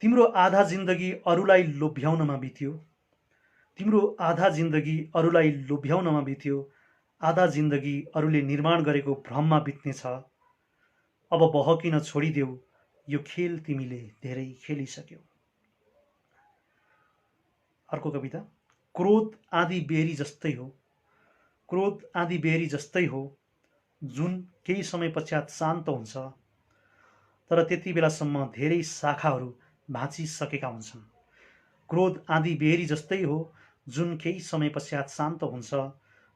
[SPEAKER 1] तिम्रो आधा जिन्दगी अरूलाई लोभ्याउनमा बित्यो। तिम्रो आधा जिन्दगी अरूलाई लोभ्याउनमा बित्यो। आधा जिन्दगी अरूले निर्माण गरेको भ्रममा बित्नेछ। अब बहकिन छोडिदेऊ, यो खेल तिमीले धेरै खेलिसक्यौ। अर्को कविता, क्रोध आँधी बेरी जस्तै हो। क्रोध आँधी बेरी जस्तै हो, जुन केही समय पश्चात शान्त हुन्छ, तर त्यति बेलासम्म धेरै शाखाहरू भाँचिसकेका हुन्छन्। क्रोध आँधी बेरी जस्तै हो, जुन केही समय पश्चात शान्त हुन्छ,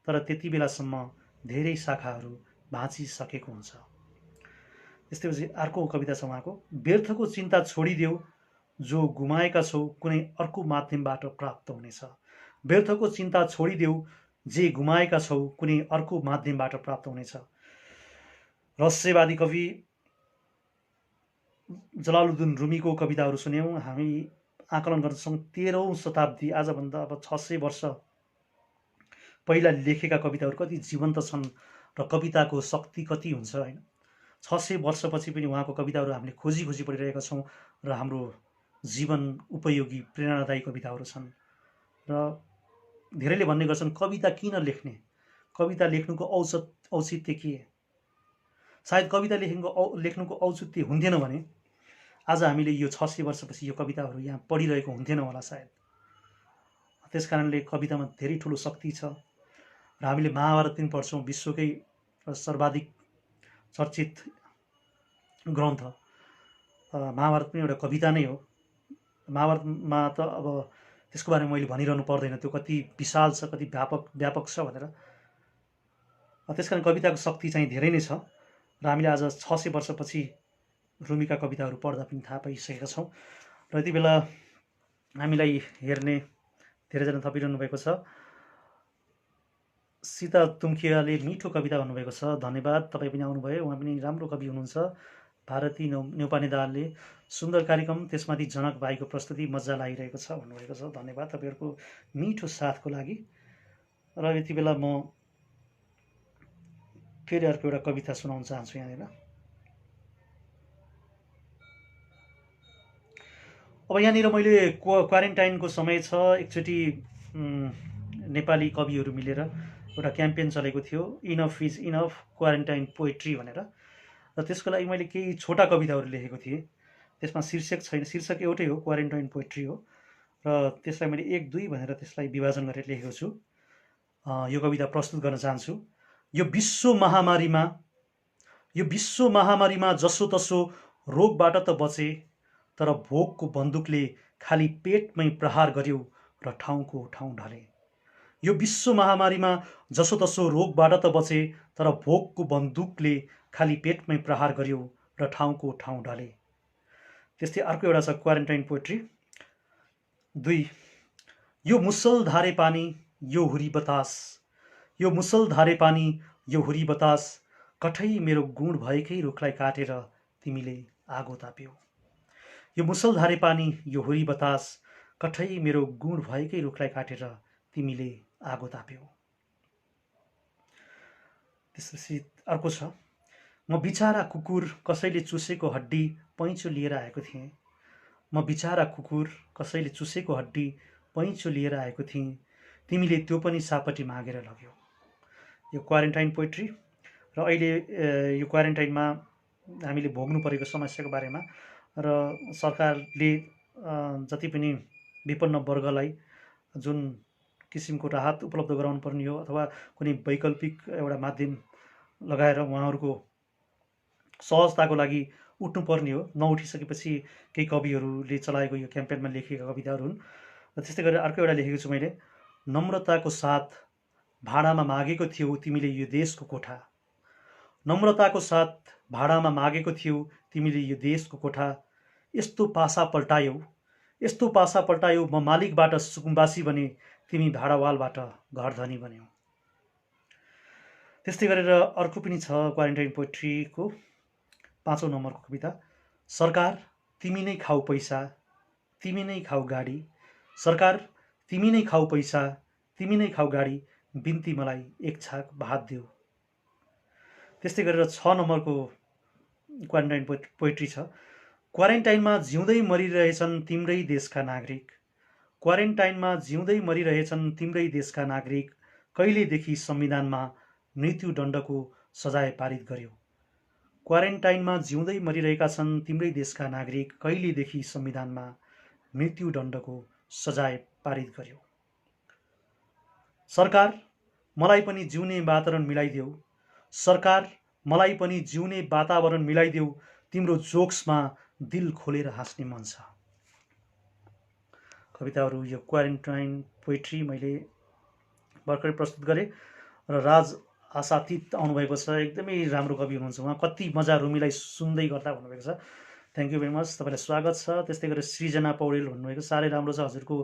[SPEAKER 1] तर त्यति बेलासम्म धेरै शाखाहरू भाँचिसकेको हुन्छ। त्यसपछि अर्को कविता छ उहाँको, व्यर्थको चिन्ता छोडिदेऊ, जो गुमाएका छौ कुनै अर्को माध्यमबाट प्राप्त हुनेछ। व्यर्थको चिन्ता छोडिदेऊ, जे गुमाएका छौ कुनै अर्को माध्यमबाट प्राप्त हुनेछ। रहस्यवादी कवि जलालुद्दिन रुमीको कविताहरू सुन्यौँ। हामी आकलन गर्दछौँ 13औं शताब्दी, आजभन्दा अब 600 वर्ष पहिला लेखेका कविताहरू कति जीवन्त छन् र कविताको शक्ति कति हुन्छ होइन। 600 वर्षपछि पनि उहाँको कविताहरू हामीले खोजी खोजी पढिरहेका छौँ र हाम्रो जीवन उपयोगी प्रेरणादायी कविताहरू छन्। र धेरैले भन्ने गर्छन् कविता किन लेख्ने, कविता लेख्नुको औचित्य के। सायद कविता लेख्नुको औचित्य हुन्थेन भने आज हामीले यो 600 वर्षपछि यो कविताहरू यहाँ पढिरहेको हुन्थेन होला सायद। त्यस कारणले कवितामा धेरै ठुलो शक्ति छ र हामीले महाभारत पनि पढ्छौँ, विश्वकै सर्वाधिक चर्चित ग्रन्थ। महाभारत पनि एउटा कविता नै हो। महाभारतमा त अब त्यसको बारेमा मैले भनिरहनु पर्दैन, त्यो कति विशाल छ, कति व्यापक छ भनेर। त्यस कारण कविताको शक्ति चाहिँ धेरै नै छ र हामीले आज 600 वर्षपछि रुमीका कविताहरू पढ्दा पनि थाहा पाइसकेका छौँ। र यति बेला हामीलाई हेर्ने धेरैजना थपिरहनु भएको छ। सीता तुम्खियाले मिठो कविता भन्नुभएको छ, धन्यवाद। तपाईँ पनि आउनुभयो, उहाँ पनि राम्रो कवि हुनुहुन्छ। भारती न्यौपाने दाहालले सुन्दर कार्यक्रम, त्यसमाथि जनक भाइको प्रस्तुति मजा लागिरहेको छ भन्नुभएको छ, धन्यवाद तपाईँहरूको मिठो साथको लागि। र यति बेला म फेरि अर्को एउटा कविता सुनाउन चाहन्छु यहाँनिर। अब यहाँनिर मैले क्वारेन्टाइनको समय छ, एकचोटि नेपाली कविहरू मिलेर एउटा क्याम्पेन चलेको थियो, enough is enough quarantine poetry भनेर। र त्यसको लागि मैले केही छोटा कविताहरू लेखेको थिएँ। त्यसमा शीर्षक छैन, शीर्षक एउटै हो, क्वारेन्टाइन पोएट्री हो। र त्यसलाई मैले 1-2 भनेर त्यसलाई विभाजन गरेर लेखेको छु। यो कविता प्रस्तुत गर्न चाहन्छु। यो विश्व महामारीमा जसोतसो रोगबाट त बचे, तर भोकको बन्दुकले खाली पेटमै प्रहार गर्यो र ठाउँको ठाउँ ढले। यो विश्व महामारीमा जसोतसो रोगबाट त बचे, तर भोकको बन्दुकले खाली पेटमै प्रहार गर्यो र ठाउँको ठाउँ ढले। त्यस्तै अर्को एउटा छ क्वारेन्टाइन पोएट्री 2। यो मुसलधारे पानी यो हुरी बतास, यो मुसलधारे पानी यो हुरी बतास, कठै मेरो गुण भएकै रुखलाई काटेर तिमीले आगो ताप्यौ। यो मुसलधारे पानी यो हुरी बतास, कठै मेरो गुण भएकै रुखलाई काटेर तिमीले आगो ताप्यौ। त्यसपछि अर्को छ, म बिचारा कुकुर कसैले चुसेको हड्डी पैँचो लिएर आएको थिएँ। म बिचारा कुकुर कसैले चुसेको हड्डी पैँचो लिएर आएको थिएँ, तिमीले त्यो पनि सापट्टि मागेर लग्यौ। यो क्वारेन्टाइन पोएट्री र अहिले यो क्वारेन्टाइनमा हामीले भोग्नु परेको समस्याको बारेमा र सरकारले जति पनि विपन्न वर्गलाई जुन किसिमको राहत उपलब्ध गराउनु पर्ने हो अथवा कुनै वैकल्पिक एउटा माध्यम लगाएर उहाँहरूको सहजताको लागि उठ्नुपर्ने हो। नउठिसकेपछि केही कविहरूले चलाएको यो क्याम्पेनमा लेखिएका कविताहरू हुन्। र त्यस्तै गरेर अर्को एउटा लेखेको छु मैले, नम्रताको साथ भाडामा मागेको थियौ तिमीले यो देशको कोठा। नम्रताको साथ भाडामा मागेको थियौ तिमीले यो देशको कोठा। यस्तो पासा पल्टायौ, यस्तो पासा पल्टायौ, म मालिकबाट सुकुम्बासी बने, तिमी भाडावालबाट घरधनी बन्यौ। त्यस्तै गरेर अर्को पनि छ क्वारेन्टाइन पोइट्रीको 5औं नम्बरको कविता, सरकार तिमी नै खाऊ पैसा, तिमी नै खाऊ गाडी। सरकार तिमी नै खाऊ पैसा, तिमी नै खाऊ गाडी, बिन्ती मलाई एक छाक भात देऊ। त्यस्तै गरेर 6 नम्बरको क्वारेन्टाइन पोइट्री छ, क्वारेन्टाइनमा जिउँदै मरिरहेछन् तिम्रै देशका नागरिक। क्वारेन्टाइनमा जिउँदै मरिरहेछन् तिम्रै देशका नागरिक, कहिलेदेखि संविधानमा मृत्युदण्डको सजाय पारित गर्यो। क्वारेन्टाइनमा जिउँदै मरिरहेका छन् तिम्रै देशका नागरिक, कहिलेदेखि संविधानमा मृत्युदण्डको सजाय पारित गर्यो। सरकार मलाई पनि जिउने वातावरण मिलाइदेऊ, सरकार मलाई पनि जिउने वातावरण मिलाइदेऊ, तिम्रो जोक्समा दिल खोलेर हाँस्ने मन छ। कविताहरू यो क्वारेन्टाइन पोइट्री मैले भर्खरै प्रस्तुत गरेँ र राज आशातीत आउनुभएको छ। एकदमै राम्रो कवि हुनुहुन्छ उहाँ, कति मजा रुमीलाई सुन्दै गर्दा भन्नुभएको छ। थ्याङ्क यू भेरी मच, तपाईँलाई स्वागत छ। त्यस्तै गरेर सृजना पौडेल भन्नुभएको, साह्रै राम्रो छ हजुरको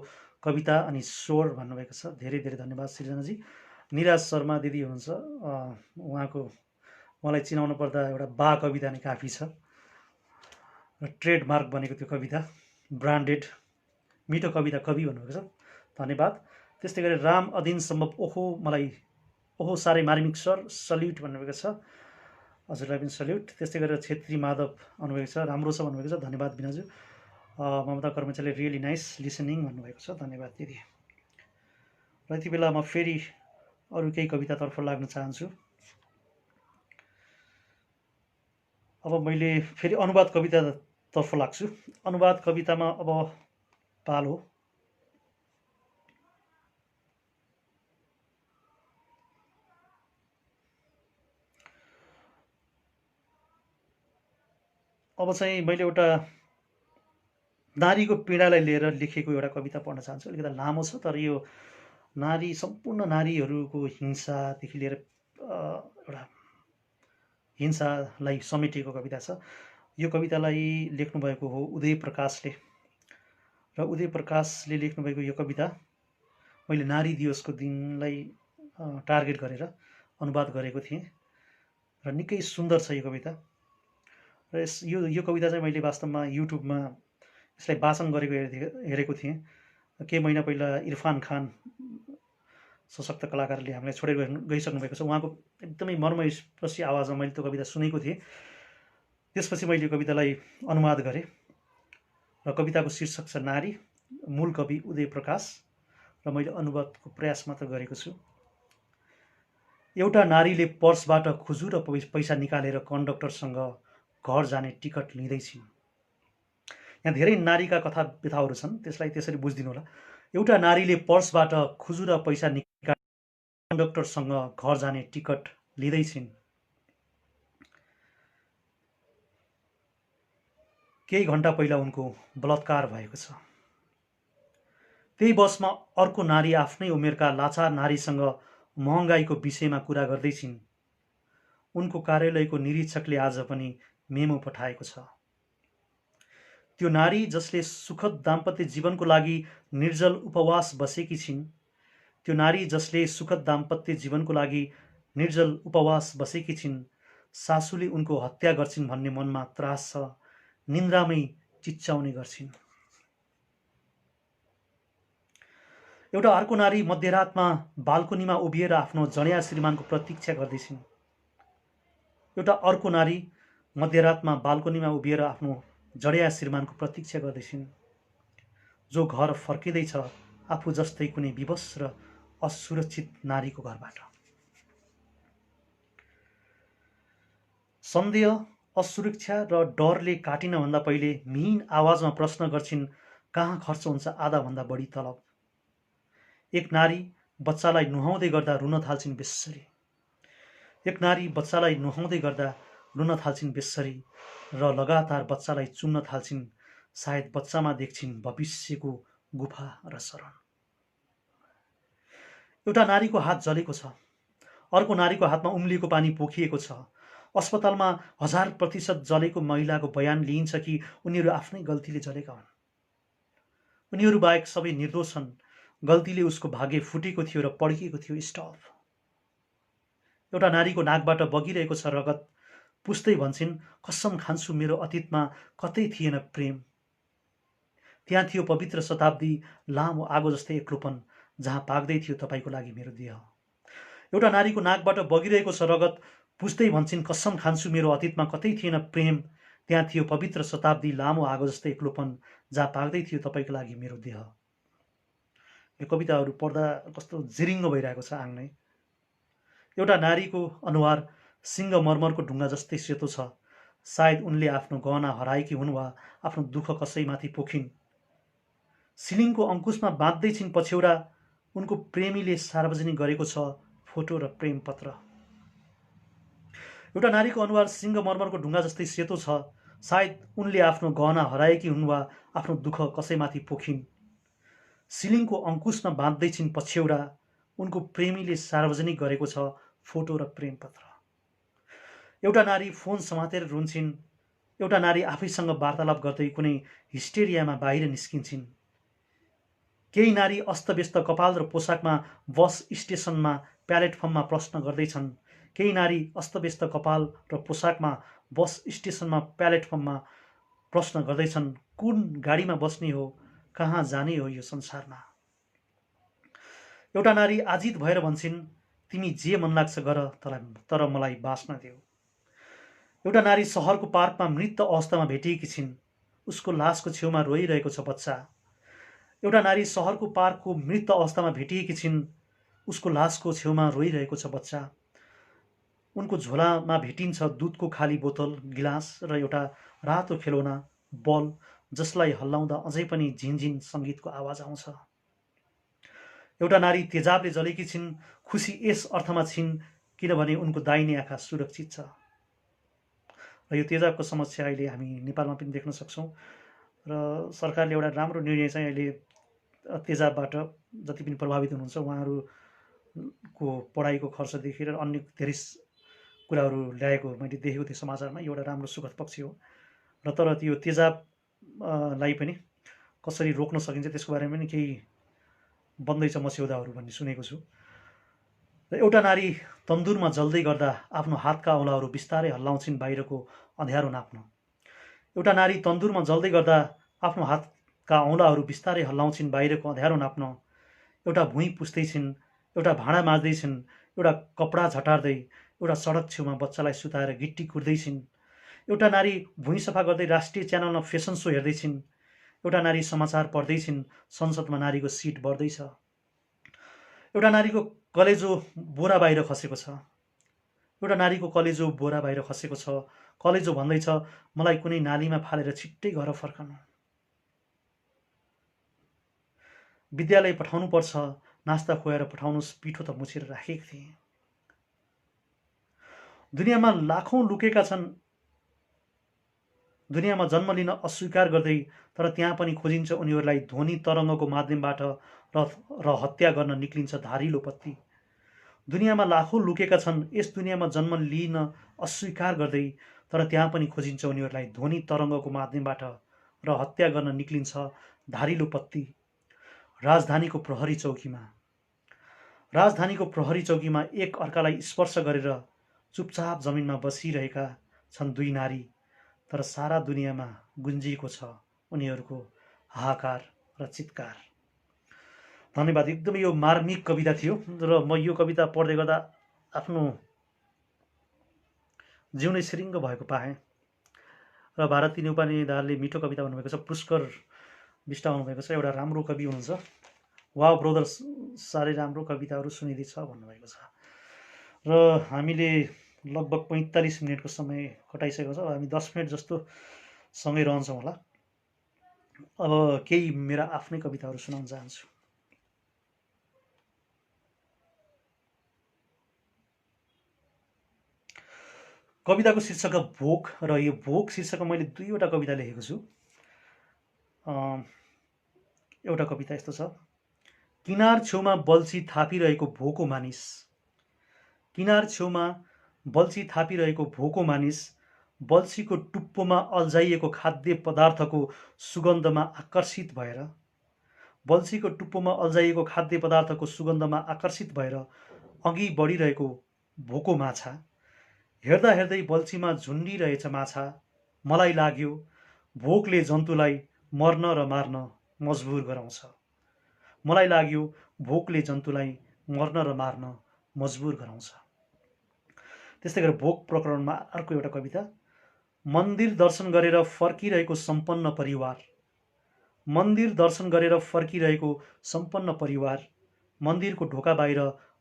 [SPEAKER 1] कविता अनि स्वर भन्नुभएको छ। धेरै धेरै धन्यवाद सृजनाजी। निराज शर्मा दिदी हुनुहुन्छ, उहाँको मलाई चिनाउनु पर्दा एउटा बा कविता नै काफी छ र ट्रेडमार्क बनेको त्यो कविता, ब्रान्डेड मिठो कविता कवि भन्नुभएको छ, धन्यवाद। त्यस्तै गरेर राम अदिनसम्म ओहो मलाई ओहो साह्रै मार्मिक सर सल्युट भन्नुभएको छ, हजुरलाई पनि सल्युट। त्यस्तै गरेर छेत्री माधव आउनुभएको छ, राम्रो छ भन्नुभएको छ, धन्यवाद बिनाजु। ममता कर्मचारीले रियली नाइस लिसनिङ भन्नुभएको छ, धन्यवाद दिदी। र यति बेला म फेरि अरू केही कवितातर्फ लाग्न चाहन्छु। अब मैले फेरि अनुवाद कवितातर्फ लाग्छु। अनुवाद कवितामा अब पालो अब चाहिँ मैले एउटा नारीको पीडालाई लिएर लेखेको एउटा कविता पढ्न चाहन्छु। अलिकति लामो छ, तर यो नारी सम्पूर्ण नारीहरूको हिंसादेखि लिएर एउटा हिंसालाई समेटिएको कविता छ। यो कवितालाई लेख्नुभएको हो उदय प्रकाशले, र उदय प्रकाशले लेख्नुभएको यो कविता मैले नारी दिवसको दिनलाई टार्गेट गरेर अनुवाद गरेको थिएँ र निकै सुन्दर छ यो कविता। र यो कविता चाहिँ मैले वास्तवमा युट्युबमा यसलाई वाचन गरेको हेरेको थिएँ। केही महिना पहिला इरफान खान सशक्त कलाकारले हामीलाई छोडेर गइसक्नु भएको छ, उहाँको एकदमै मर्मस्पर्शी आवाजमा मैले त्यो कविता सुनेको थिएँ। त्यसपछि मैले यो कवितालाई अनुवाद गरेँ र कविताको शीर्षक छ नारी, मूल कवि उदय प्रकाश, र मैले अनुवादको प्रयास मात्र गरेको छु। एउटा नारीले पर्सबाट खुजुर पैसा निकालेर कन्डक्टरसँग घर जाने टिकट लिँदैछिन्। यहाँ धेरै नारीका कथा व्यथाहरू छन्, त्यसलाई त्यसरी बुझिदिनु होला। एउटा नारीले पर्सबाट खुजुर पैसा निकालेर कन्डक्टरसँग घर जाने टिकट लिँदैछिन्। केही घण्टा पहिला उनको बलात्कार भएको छ। त्यही बसमा अर्को नारी आफ्नै उमेरका लाचार नारीसँग महँगाईको विषयमा कुरा गर्दैछिन्। उनको कार्यालयको निरीक्षकले आज पनि मेमो पठाएको छ। त्यो नारी जसले सुखद दाम्पत्य जीवनको लागि निर्जल उपवास बसेकी छिन्, त्यो नारी जसले सुखद दाम्पत्य जीवनको लागि निर्जल उपवास बसेकी छिन्, सासूले उनको हत्या गर्छिन् भन्ने मनमा त्रास छ, निन्द्रामै चिच्याउने गर्छिन्। एउटा अर्को नारी मध्यरातमा बाल्कोनीमा उभिएर आफ्नो जडिया श्रीमानको प्रतीक्षा गर्दैछिन्। एउटा अर्को नारी मध्यरातमा बाल्कोनीमा उभिएर आफ्नो जडिया श्रीमानको प्रतीक्षा गर्दैछिन्, जो घर फर्किँदैछ आफू जस्तै कुनै विवश र असुरक्षित नारीको घरबाट। सन्देह, असुरक्षा र डरले काटिनभन्दा पहिले मिहिन आवाजमा प्रश्न गर्छिन्, कहाँ खर्च हुन्छ आधाभन्दा बढी तलब। एक नारी बच्चालाई नुहाउँदै गर्दा रुन थाल्छिन् बेस्सरी। एक नारी बच्चालाई नुहाउँदै गर्दा रुन थाल्छिन् बेस्सरी र लगातार बच्चालाई चुम्न थाल्छिन्। सायद बच्चामा देख्छिन् भविष्यको गुफा र शरण। एउटा नारीको हात जलेको छ, अर्को नारीको हातमा उम्लिएको पानी पोखिएको छ। अस्पतालमा 1000% जलेको महिलाको बयान लिइन्छ कि उनीहरू आफ्नै गल्तीले जलेका हुन्। उनीहरू बाहेक सबै निर्दोष छन्। गल्तीले उसको भाग्य फुटेको थियो र पड्किएको थियो। स्टप। एउटा नारीको नाकबाट बगिरहेको छ रगत। पुस्दै भन्छन्, कसम खान्छु मेरो अतीतमा कतै थिएन प्रेम। त्यहाँ थियो पवित्र शताब्दी, लामो आगो जस्तै एक्लोपन, जहाँ पाक्दै थियो तपाईँको लागि मेरो देह। एउटा नारीको नाकबाट बगिरहेको छ रगत। पुस्दै भन्छन्, कसम खान्छु मेरो अतीतमा कतै थिएन प्रेम। त्यहाँ थियो पवित्र शताब्दी, लामो आगो जस्तै एक्लोपन, जहाँ पाक्दै थियो तपाईँको लागि मेरो देह। यो कविताहरू पढ्दा कस्तो जिरिङ्ग भइरहेको छ आङ नै। एउटा नारीको अनुहार सिङ्गमर्मरको ढुङ्गा जस्तै सेतो छ। सायद उनले आफ्नो गहना हराएकी हुन् वा आफ्नो दुःख कसैमाथि पोखिन्। सिलिङको अङ्कुशमा बाँध्दै छिन् पछ्यौरा। उनको प्रेमीले सार्वजनिक गरेको छ फोटो र प्रेम पत्र। एउटा नारीको अनुहार सिङ्गमर्मरको ढुङ्गा जस्तै सेतो छ। सायद उनले आफ्नो गहना हराएकी हुन् वा आफ्नो दुःख कसैमाथि पोखिन्। सिलिङको अङ्कुशमा बाँध्दै छिन् पछ्यौरा। उनको प्रेमीले सार्वजनिक गरेको छ फोटो र प्रेम पत्र। एउटा नारी फोन समातेर रुन्छिन्। एउटा नारी आफैसँग वार्तालाप गर्दै कुनै हिस्टेरियामा बाहिर निस्किन्छन्। केही नारी अस्तव्यस्त कपाल र पोसाकमा बस स्टेसनमा प्लेटफर्ममा प्रश्न गर्दैछन्। केही नारी अस्तव्यस्त कपाल र पोसाकमा बस स्टेसनमा प्लेटफर्ममा प्रश्न गर्दैछन्, कुन गाडीमा बस्ने हो, कहाँ जाने हो यो संसारमा। एउटा नारी आजित भएर भन्छन्, तिमी जे मन लाग्छ गर, तर मलाई बाँच्न देऊ। एउटा नारी सहरको पार्कमा मृत अवस्थामा भेटिएकी छिन्। उसको लासको छेउमा रोइरहेको छ बच्चा। एउटा नारी सहरको पार्कको मृत अवस्थामा भेटिएकी छिन्। उसको लासको छेउमा रोइरहेको छ बच्चा। उनको झोलामा भेटिन्छ दुधको खाली बोतल, गिलास र एउटा रातो खेलौना बल, जसलाई हल्लाउँदा अझै पनि झिनझिन सङ्गीतको आवाज आउँछ। एउटा नारी तेजाबले जलेकी छिन्। खुसी यस अर्थमा छिन् किनभने उनको दाहिने आँखा सुरक्षित छ। र यो तेजाबको समस्या अहिले हामी नेपालमा पनि देख्न सक्छौँ र सरकारले एउटा राम्रो निर्णय चाहिँ अहिले तेजाबबाट जति पनि प्रभावित हुनुहुन्छ उहाँहरूको पढाइको खर्चदेखि र अन्य धेरै कुराहरू ल्याएको मैले देखेको थिएँ समाचारमा। यो एउटा राम्रो सुखद पक्ष हो। र तर त्यो तेजाबलाई पनि कसरी रोक्न सकिन्छ त्यसको बारेमा पनि केही बन्दैछ मस्यौदाहरू भन्ने सुनेको छु। र एउटा नारी तन्दुरमा जल्दै गर्दा आफ्नो हातका औँलाहरू बिस्तारै हल्लाउँछिन् बाहिरको अँध्यारो नाप्न। एउटा नारी तन्दुरमा जल्दै गर्दा आफ्नो हातका औँलाहरू बिस्तारै हल्लाउँछिन् बाहिरको अँध्यारो नाप्न। एउटा भुइँ पुस्दैछिन्, एउटा भाँडा माझ्दैछिन्, एउटा कपडा झटार्दै, एउटा सडक छेउमा बच्चालाई सुताएर गिट्टी कुट्दैछिन्। एउटा नारी भुइँ सफा गर्दै राष्ट्रिय च्यानलमा फेसन सो हेर्दैछिन्। एउटा नारी समाचार पढ्दैछिन्, संसदमा नारीको सिट बढ्दैछ। एउटा नारीको कलेजो बोरा बाहिर खसेको छ। एउटा नारीको कलेजो बोरा बाहिर खसेको छ। कलेजो भन्दैछ, मलाई कुनै नालीमा फालेर छिट्टै घर फर्कनु। विद्यालय पठाउनु पर्छ, नास्ता खुवाएर पठाउनुहोस्, पिठो त मुछेर राखेको थिएँ। दुनियाँमा लाखौँ लुकेका छन्, दुनियाँमा जन्म लिन अस्वीकार गर्दै, तर त्यहाँ पनि खोजिन्छ उनीहरूलाई ध्वनि तरङ्गको माध्यमबाट र हत्या गर्न निक्लिन्छ धारिलो पत्ती। दुनियाँमा लाखौँ लुकेका छन्, यस दुनियाँमा जन्म लिन अस्वीकार गर्दै, तर त्यहाँ पनि खोजिन्छ उनीहरूलाई ध्वनि तरङ्गको माध्यमबाट र हत्या गर्न निक्लिन्छ धारिलो पत्ती। राजधानीको प्रहरी चौकीमा एक अर्कालाई स्पर्श गरेर चुपचाप जमिनमा बसिरहेका छन् दुई नारी, तर सारा दुनियाँमा गुन्जिएको छ उनीहरूको हाहाकार र चित्कार। धन्यवाद। एकदमै यो मार्मिक कविता थियो र म यो कविता पढ्दै गर्दा आफ्नो जिउ नै सिरिङ्ग भएको पाएँ। र भारती न्यौपाने दाहालले मिठो कविता भन्नुभएको छ। पुष्कर बिष्ट आउनुभएको छ, एउटा राम्रो कवि हुनुहुन्छ। वाव ब्रदर्स, साह्रै राम्रो कविताहरू सुनिँदैछ भन्नुभएको छ। र हामीले लगभग 45 मिनटको समय कटाइसकेको छ। हामी 10 मिनट जस्तो सँगै रहन्छौँ होला। अब केही मेरा आफ्नै कविताहरू सुनाउन चाहन्छु। कविताको शीर्षक भोक र यो भोक शीर्षक मैले दुईवटा कविता लेखेको छु। एउटा कविता यस्तो छ। किनार छेउमा बल्छी थापिरहेको भोको मानिस, किनार छेउमा बल्छी थापिरहेको भोको मानिस, बल्छीको टुप्पोमा अल्झाइएको खाद्य पदार्थको सुगन्धमा आकर्षित भएर, बल्छीको टुप्पोमा अल्झाइएको खाद्य पदार्थको सुगन्धमा आकर्षित भएर अघि बढिरहेको भोको माछा। हेर्दा हेर्दै बल्छीमा झुन्डिरहेछ माछा। मलाई लाग्यो भोकले जन्तुलाई मर्न र मार्न मजबुर गराउँछ। मलाई लाग्यो भोकले जन्तुलाई मर्न र मार्न मजबुर गराउँछ। त्यस्तै गरेर भोक प्रकरणमा अर्को एउटा कविता। मन्दिर दर्शन गरेर फर्किरहेको सम्पन्न परिवार, मन्दिर दर्शन गरेर फर्किरहेको सम्पन्न परिवार, मन्दिरको ढोका बाहिर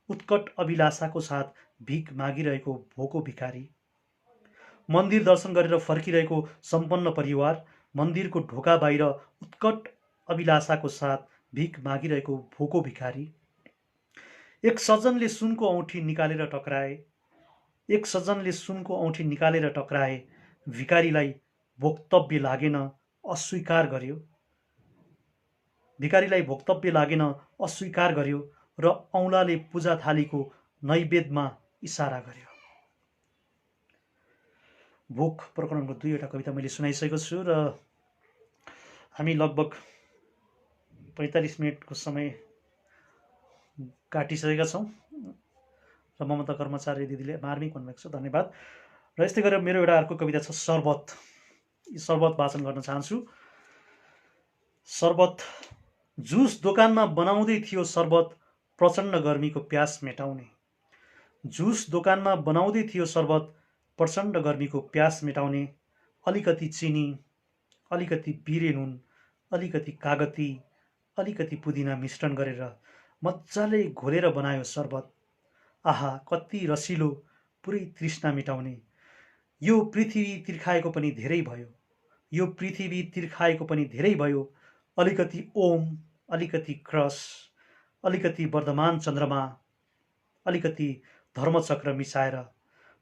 [SPEAKER 1] उत्कट अभिलाषाको साथ भिख मागिरहेको भोको भिखारी। मन्दिर दर्शन गरेर फर्किरहेको सम्पन्न परिवार, मन्दिरको ढोका बाहिर उत्कट अभिलाषाको साथ भिख मागिरहेको भोको भिखारी। एक सज्जनले सुनको औँठी निकालेर टक्राए, एक सज्जनले सुनको औँठी निकालेर टक्राए। भिखारीलाई भोक्तव्य लागेन, अस्वीकार गर्यो। भिखारीलाई भोक्तव्य लागेन, अस्वीकार गर्यो र औँलाले पूजा थालीको नैवेद्यमा इसारा गर्यो। भोक प्रकरणको दुईवटा कविता मैले सुनाइसकेको छु र हामी लगभग 45 मिनटको समय काटिसकेका छौँ र ममता कर्मचारी दिदीले मार्मिक भन्नुभएको छ, धन्यवाद। र यस्तै गरेर मेरो एउटा अर्को कविता छ शरबत। शरबत वाचन गर्न चाहन्छु। शरबत। जुस दोकानमा बनाउँदै थियो शरबत, प्रचण्ड गर्मीको प्यास मेटाउने। जुस दोकानमा बनाउँदै थियो शरबत, प्रचण्ड गर्मीको प्यास मेटाउने। अलिकति चिनी, अलिकति बिरे नुन, अलिकति कागती, अलिकति पुदिना मिश्रण गरेर मजाले घोलेर बनायो शरबत। आहा कति रसिलो, पुरै तृष्णा मेटाउने। यो पृथ्वी तिर्खाएको पनि धेरै भयो, यो पृथ्वी तिर्खाएको पनि धेरै भयो। अलिकति ओम, अलिकति क्रस, अलिकति वर्धमान चन्द्रमा, अलिकति धर्मचक्र मिसाएर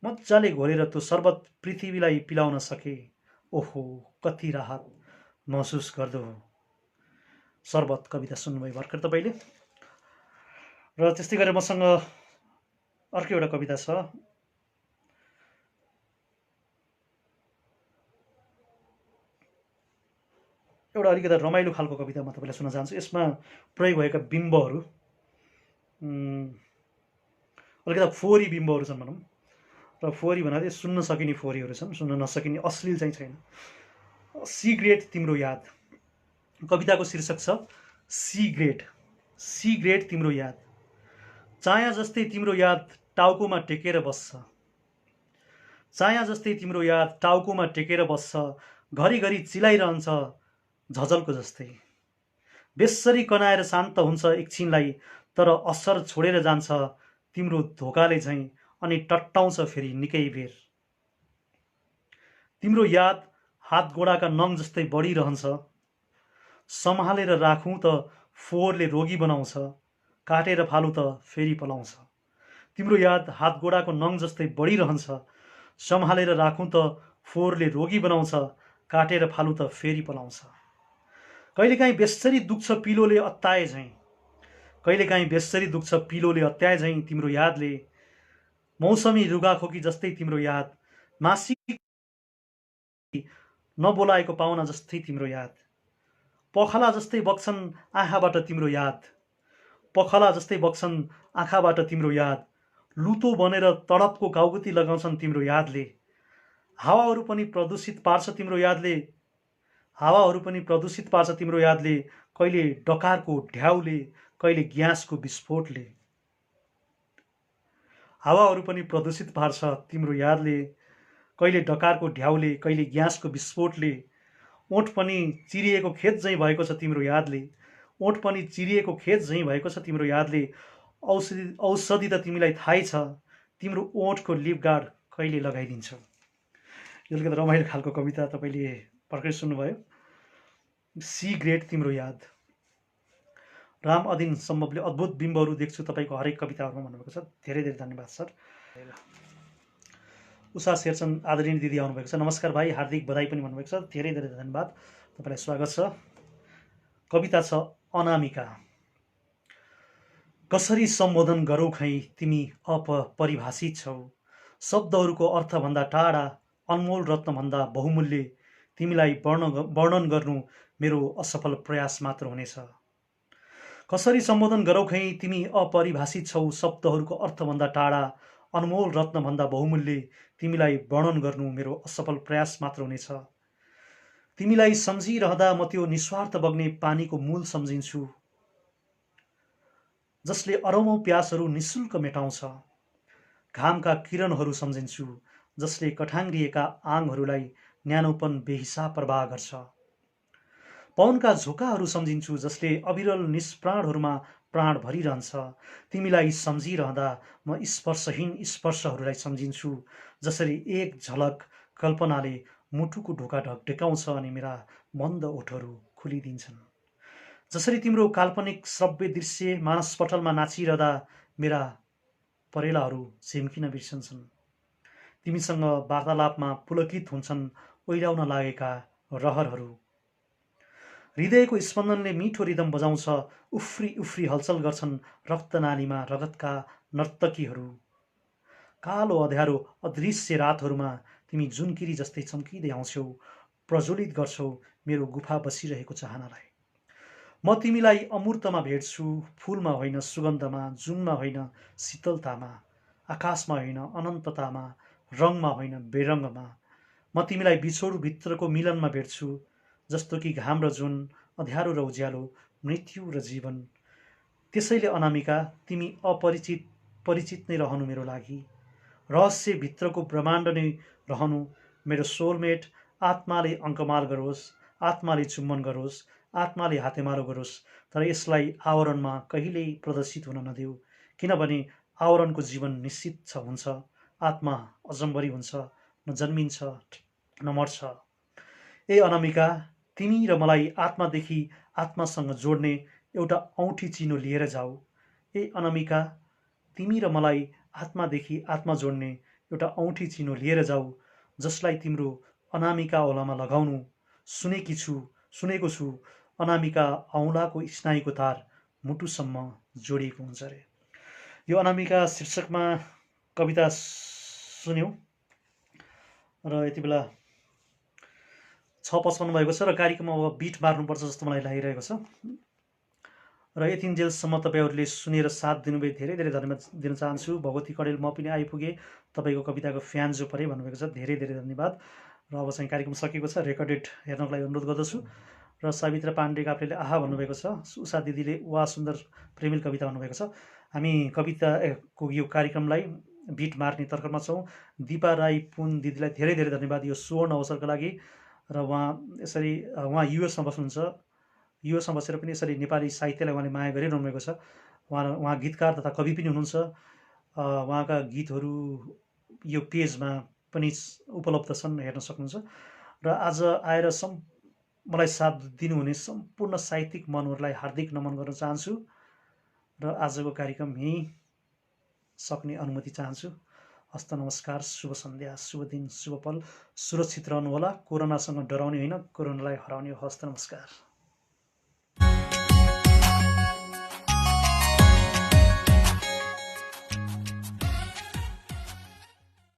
[SPEAKER 1] मजाले घोलेर त्यो शरबत पृथ्वीलाई पिलाउन सके। ओहो कति राहत महसुस गर्दो हो। शरबत कविता सुन्नुभयो भर्खर तपाईँले। र त्यस्तै गरेर मसँग अर्को एउटा कविता छ। एउटा अलिकति रमाइलो खालको कविता म तपाईँलाई सुन्न चाहन्छु। यसमा प्रयोग भएका बिम्बहरू अलिकति फोहोरी बिम्बहरू छन् भनौँ। र फोहोरी भन्नाले सुन्न सकिने फोहोरीहरू छन्, सुन्न नसकिने अश्लील चाहिँ छैन। सिग्रेट तिम्रो याद। कविताको शीर्षक छ सिग्रेट। सिग्रेट तिम्रो याद। चाया जस्तै तिम्रो याद टाउकोमा टेकेर बस्छ। चाया जस्तै तिम्रो याद टाउकोमा टेकेर बस्छ। घरिघरि चिलाइरहन्छ झझल्को जस्तै। बेस्सरी कनाएर शान्त हुन्छ एकछिनलाई, तर असर छोडेर जान्छ तिम्रो धोकाले झैँ, अनि टट्टाउँछ फेरि निकै बेर। तिम्रो याद हात गोडाका नङ जस्तै बढिरहन्छ। सम्हालेर राखौँ त फोहोरले रोगी बनाउँछ, काटेर फालु त फेरि पलाउँछ। तिम्रो याद हात गोडाको नङ जस्तै बढिरहन्छ। सम्हालेर राखौँ त फोहोरले रोगी बनाउँछ, काटेर फालु त फेरि पलाउँछ। कहिलेकाहीँ बेस्सरी दुख्छ पिलोले अत्ताए झैँ, कहिलेकाहीँ बेस्सरी दुख्छ पिलोले अत्ताए झैँ तिम्रो यादले। मौसमी रुगाखोकी जस्तै तिम्रो याद, मासिक नबोलाएको पाहुना जस्तै तिम्रो याद। पखला जस्तै बग्छन् आँखाबाट तिम्रो याद, पखला जस्तै बग्छन् आँखाबाट तिम्रो याद। लुतो बनेर तडपको गाउगुती लगाउँछन् तिम्रो यादले। हावाहरू पनि प्रदूषित पार्छ तिम्रो यादले, हावाहरू पनि प्रदूषित पार्छ तिम्रो यादले। कहिले डकारको ढ्याउले, कहिले ग्यासको विस्फोटले। हावाहरू पनि प्रदूषित पार्छ तिम्रो यादले, कहिले डकारको ढ्याउले, कहिले ग्यासको विस्फोटले। ओठ पनि चिरिएको खेत झैँ भएको छ तिम्रो यादले, ओठ पनि चिरिएको खेत झैँ भएको छ तिम्रो यादले। औषधि त तिमीलाई थाहै छ, तिम्रो ओठको लिपगार्ड कहिले लगाइदिन्छौ। यो अलिकति रमाइलो खालको कविता तपाईँले भर्खरै सुन्नुभयो। सिग्रेट तिम्रो याद। राम अदिन सम्भवले अद्भुत बिम्बहरू देख्छु तपाईँको हरेक कविताहरूमा भन्नुभएको छ। धेरै धेरै धन्यवाद सर। उषा शेरचन आदरणीय दिदी आउनुभएको छ। नमस्कार भाइ, हार्दिक बधाई पनि भन्नुभएको छ। धेरै धेरै धन्यवाद, तपाईँलाई स्वागत छ। कविता छ अनामिका। कसरी सम्बोधन गरौ खै तिमी अपरिभाषित छौ, शब्दहरूको अर्थभन्दा टाढा, अनमोल रत्नभन्दा बहुमूल्य, तिमीलाई वर्णन गर्नु मेरो असफल प्रयास मात्र हुनेछ। कसरी सम्बोधन गरौ खै तिमी अपरिभाषित छौ, शब्दहरूको अर्थभन्दा टाढा, अनमोल रत्नभन्दा बहुमूल्य, तिमीलाई वर्णन गर्नु मेरो असफल प्रयास मात्र हुनेछ। तिमीलाई सम्झिरहँदा म त्यो निस्वार्थ बग्ने पानीको मूल सम्झिन्छु, जसले अरबौं प्यासहरू निशुल्क मेटाउँछ। घामका किरणहरू सम्झिन्छु, जसले कठाङ्ग्रिएका आङहरूलाई न्यानोपन बेहिसाब प्रवाह गर्छ। पवनका झोकाहरू सम्झिन्छु, जसले अविरल निष्प्राणहरूमा प्राण भरिरहन्छ। तिमीलाई सम्झिरहँदा म स्पर्शहीन स्पर्शहरूलाई सम्झिन्छु, जसरी एक झलक कल्पनाले मुटुको ढोका ढकढकाउँछ अनि मेरा बन्द ओठहरू खुलिदिन्छन्। जसरी तिम्रो काल्पनिक श्रव्य दृश्य मानसपटलमा नाचिरहँदा मेरा परेलाहरू झिम्किन बिर्सन्छन्। तिमीसँग वार्तालापमा पुलकित हुन्छन् ओइलाउन लागेका रहरहरू। हृदयको स्पन्दनले मिठो रिदम बजाउँछ, उफ्री उफ्री हलचल गर्छन् रक्तनालीमा रगतका नर्तकीहरू। कालो अँध्यारो अदृश्य रातहरूमा तिमी जुनकिरी जस्तै चम्किँदै आउँछौ, प्रज्वलित गर्छौ मेरो गुफा बसिरहेको चाहनालाई। म तिमीलाई अमूर्तमा भेट्छु, फुलमा होइन सुगन्धमा, जुनमा होइन शीतलतामा, आकाशमा होइन अनन्ततामा, रङमा होइन बेरङ्गमा। म तिमीलाई बिछोडभित्रको मिलनमा भेट्छु, जस्तो कि घाम र जुन, अँध्यारो र उज्यालो, मृत्यु र जीवन। त्यसैले अनामिका, तिमी परिचित नै रहनु मेरो लागि, रहस्यभित्रको ब्रह्माण्ड नै रहनु मेरो सोलमेट। आत्माले अङ्कमाल गरोस्, आत्माले चुम्बन गरोस्, आत्माले हातेमालो गरोस्, तर यसलाई आवरणमा कहिल्यै प्रदर्शित हुन नदेऊ, किनभने आवरणको जीवन निश्चित हुन्छ, आत्मा अजम्बरी हुन्छ, न जन्मिन्छ न मर्छ। ए अनामिका, तिमी र मलाई आत्मादेखि आत्मासँग जोड्ने एउटा औँठी चिनो लिएर जाऊ। ए अनामिका, तिमी र मलाई आत्मादेखि आत्मा जोड्ने एउटा औँठी चिनो लिएर जाऊ, जसलाई तिम्रो अनामिका औँलामा लगाउनु सुनेको छु। अनामिका औँलाको स्नायुको तार मुटुसम्म जोडिएको हुन्छ रे। यो अनामिका शीर्षकमा कविता सुन्यौँ र यति बेला 6:55 भएको छ र कार्यक्रम अब बिट मार्नुपर्छ जस्तो मलाई लागिरहेको छ। र यतिन्जेलसम्म तपाईँहरूले सुनेर साथ दिनुभयो, धेरै धेरै धन्यवाद दिन चाहन्छु। भगवती कडेल म पनि आइपुगेँ, तपाईँको कविताको फ्यान जो परे भन्नुभएको छ, धेरै धेरै धन्यवाद। र अब चाहिँ कार्यक्रम सकिएको छ, रेकर्डेड हेर्नको लागि अनुरोध गर्दछु। र सावित्र पाण्डे काफ्लेले आहा भन्नुभएको छ, उषा दिदीले वा सुन्दर प्रेमिल कविता भन्नुभएको छ। हामी कविताको यो कार्यक्रमलाई बिट मार्ने तर्खरमा छौँ। दिपा राई पुन दिदीलाई धेरै धेरै धन्यवाद यो सुवर्ण अवसरको लागि। र उहाँ युएसमा बस्नुहुन्छ, युएसमा बसेर पनि यसरी नेपाली साहित्यलाई उहाँले माया गरिरहनु भएको छ। उहाँ गीतकार तथा कवि पनि हुनुहुन्छ। उहाँका गीतहरू यो पेजमा पनि उपलब्ध छन्, हेर्न सक्नुहुन्छ। र आज आएर मलाई साथ दिनुहुने सम्पूर्ण साहित्यिक मनहरूलाई हार्दिक नमन गर्न चाहन्छु र आजको कार्यक्रम यहीँ सक्ने अनुमति चाहन्छु। हस्त नमस्कार, शुभ सन्ध्या, शुभ दिन, शुभ पल। सुरक्षित रहनुहोला, कोरोनासँग डराउने होइन, कोरोनालाई हराउने। हस्त नमस्कार।